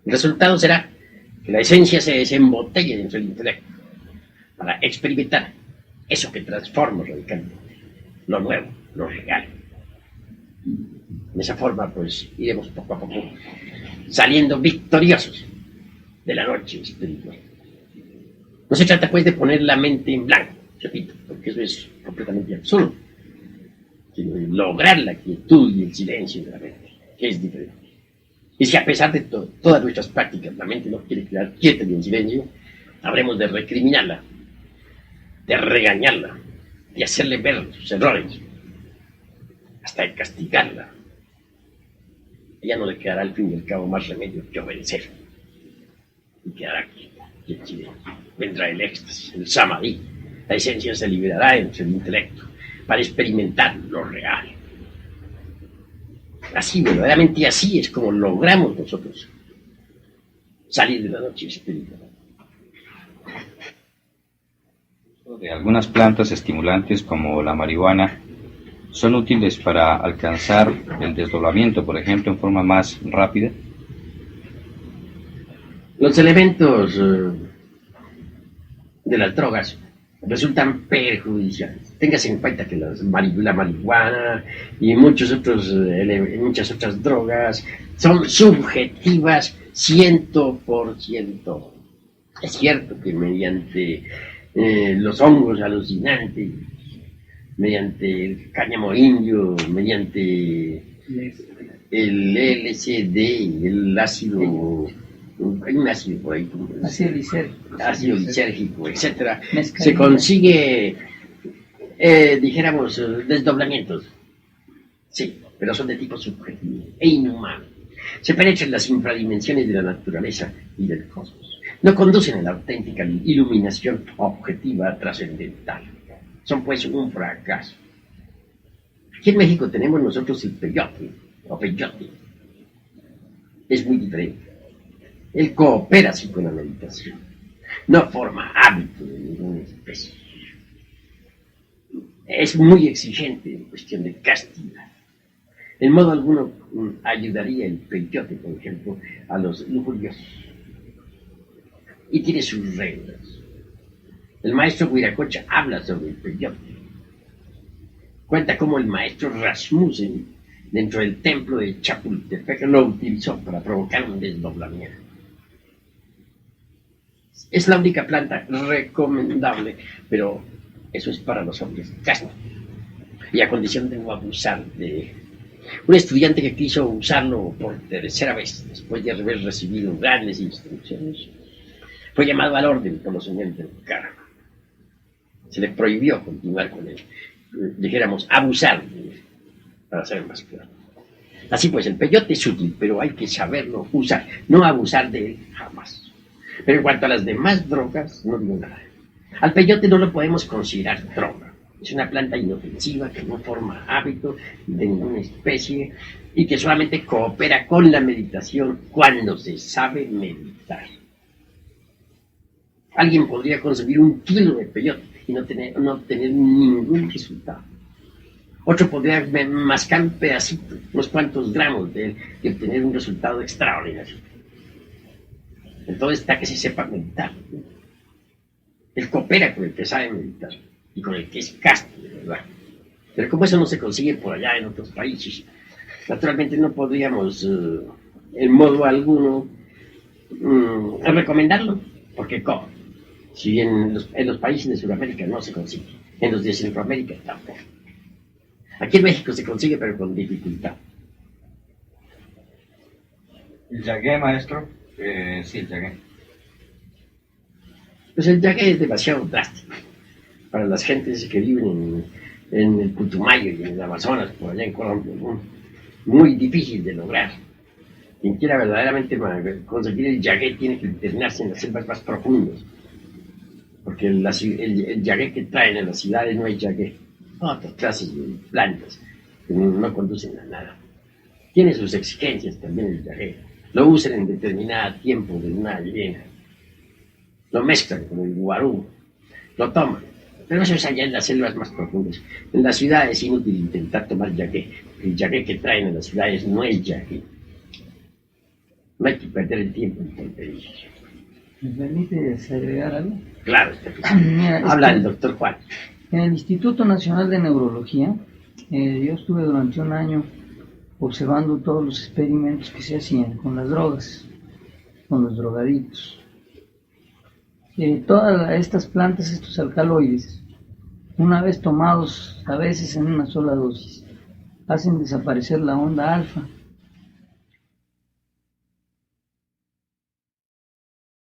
El resultado será que la esencia se desembotelle dentro del intelecto para experimentar eso que transforma radicalmente, lo nuevo, lo real. De esa forma, pues, iremos poco a poco saliendo victoriosos de la noche espiritual. No se trata, pues, de poner la mente en blanco, repito, porque eso es completamente absurdo, sino de lograr la quietud y el silencio de la mente, que es diferente. Y si a pesar de todas nuestras prácticas la mente no quiere quedar quieta y en silencio, habremos de recriminarla, de regañarla, de hacerle ver sus errores, hasta de castigarla. Ella no le quedará al fin y al cabo más remedio que obedecer. Y quedará quieta y en silencio. Vendrá el éxtasis, el samadhi. La esencia se liberará entre el intelecto para experimentar lo real. Así, verdaderamente así es como logramos nosotros salir de la noche espiritual. De algunas plantas estimulantes como la marihuana son útiles para alcanzar el desdoblamiento, por ejemplo, en forma más rápida. Los elementos de las drogas resultan perjudiciales. Téngase en cuenta que la marihuana y muchas otras drogas son subjetivas 100%. Es cierto que mediante los hongos alucinantes, mediante el cáñamo indio, mediante el LSD, el ácido, hay un ácido por ahí, ácido lisérgico, etcétera, se consigue, dijéramos, desdoblamientos. Sí, pero son de tipo subjetivo e inhumano. Se penetran las infradimensiones de la naturaleza y del cosmos. No conducen a la auténtica iluminación objetiva trascendental. Son pues un fracaso. Aquí en México tenemos nosotros el peyote, o peyote. Es muy diferente. Él coopera así con la meditación. No forma hábito de ninguna especie. Es muy exigente en cuestión de castidad. En modo alguno ayudaría el peyote, por ejemplo, a los lujuriosos. Y tiene sus reglas. El maestro Huiracocha habla sobre el peyote. Cuenta cómo el maestro Rasmussen, dentro del templo de Chapultepec, lo utilizó para provocar un desdoblamiento. Es la única planta recomendable, pero eso es para los hombres castos. Y a condición de no abusar de... Un estudiante que quiso usarlo por tercera vez, después de haber recibido grandes instrucciones, fue llamado al orden por los señores del karma. Se le prohibió continuar con él, dijéramos, abusar de él, para ser más claro. Así pues, el peyote es útil, pero hay que saberlo usar, no abusar de él jamás. Pero en cuanto a las demás drogas, no digo nada. Al peyote no lo podemos considerar droga. Es una planta inofensiva que no forma hábito de ninguna especie y que solamente coopera con la meditación cuando se sabe meditar. Alguien podría consumir 1 kilo de peyote y no tener ningún resultado. Otro podría mascar un pedacito, unos cuantos gramos de él y obtener un resultado extraordinario. Entonces está que se sepa meditar. Él coopera con el que sabe meditar y con el que es casto, de verdad. Pero como eso no se consigue por allá en otros países, naturalmente no podríamos en modo alguno recomendarlo, porque ¿cómo? Si en los países de Sudamérica no se consigue, en los de Centroamérica tampoco. Aquí en México se consigue, pero con dificultad. ¿El yagué, maestro? Sí, el yagué. Pues el yagué es demasiado drástico para las gentes que viven en el Putumayo y en el Amazonas, por allá en Colombia, ¿no? Muy difícil de lograr. Quien quiera verdaderamente conseguir el yagué tiene que internarse en las selvas más profundas, porque el yagué que traen en las ciudades no es yagué, otras clases de plantas que no conducen a nada. Tiene sus exigencias también el yagué. Lo usan en determinado tiempo de luna llena. Lo mezclan con el guarú, lo toman Pero eso es allá en las selvas más profundas. En la ciudad es inútil intentar tomar yaque. El yaque que traen en las ciudades no es yaque. No hay que perder el tiempo en tonterías. ¿Me permite agregar algo? Claro, Mira, habla el doctor Juan. En el Instituto Nacional de Neurología, yo estuve durante un año observando todos los experimentos que se hacían con las drogas, con los drogaditos. Todas estas plantas, estos alcaloides, una vez tomados, a veces en una sola dosis, hacen desaparecer la onda alfa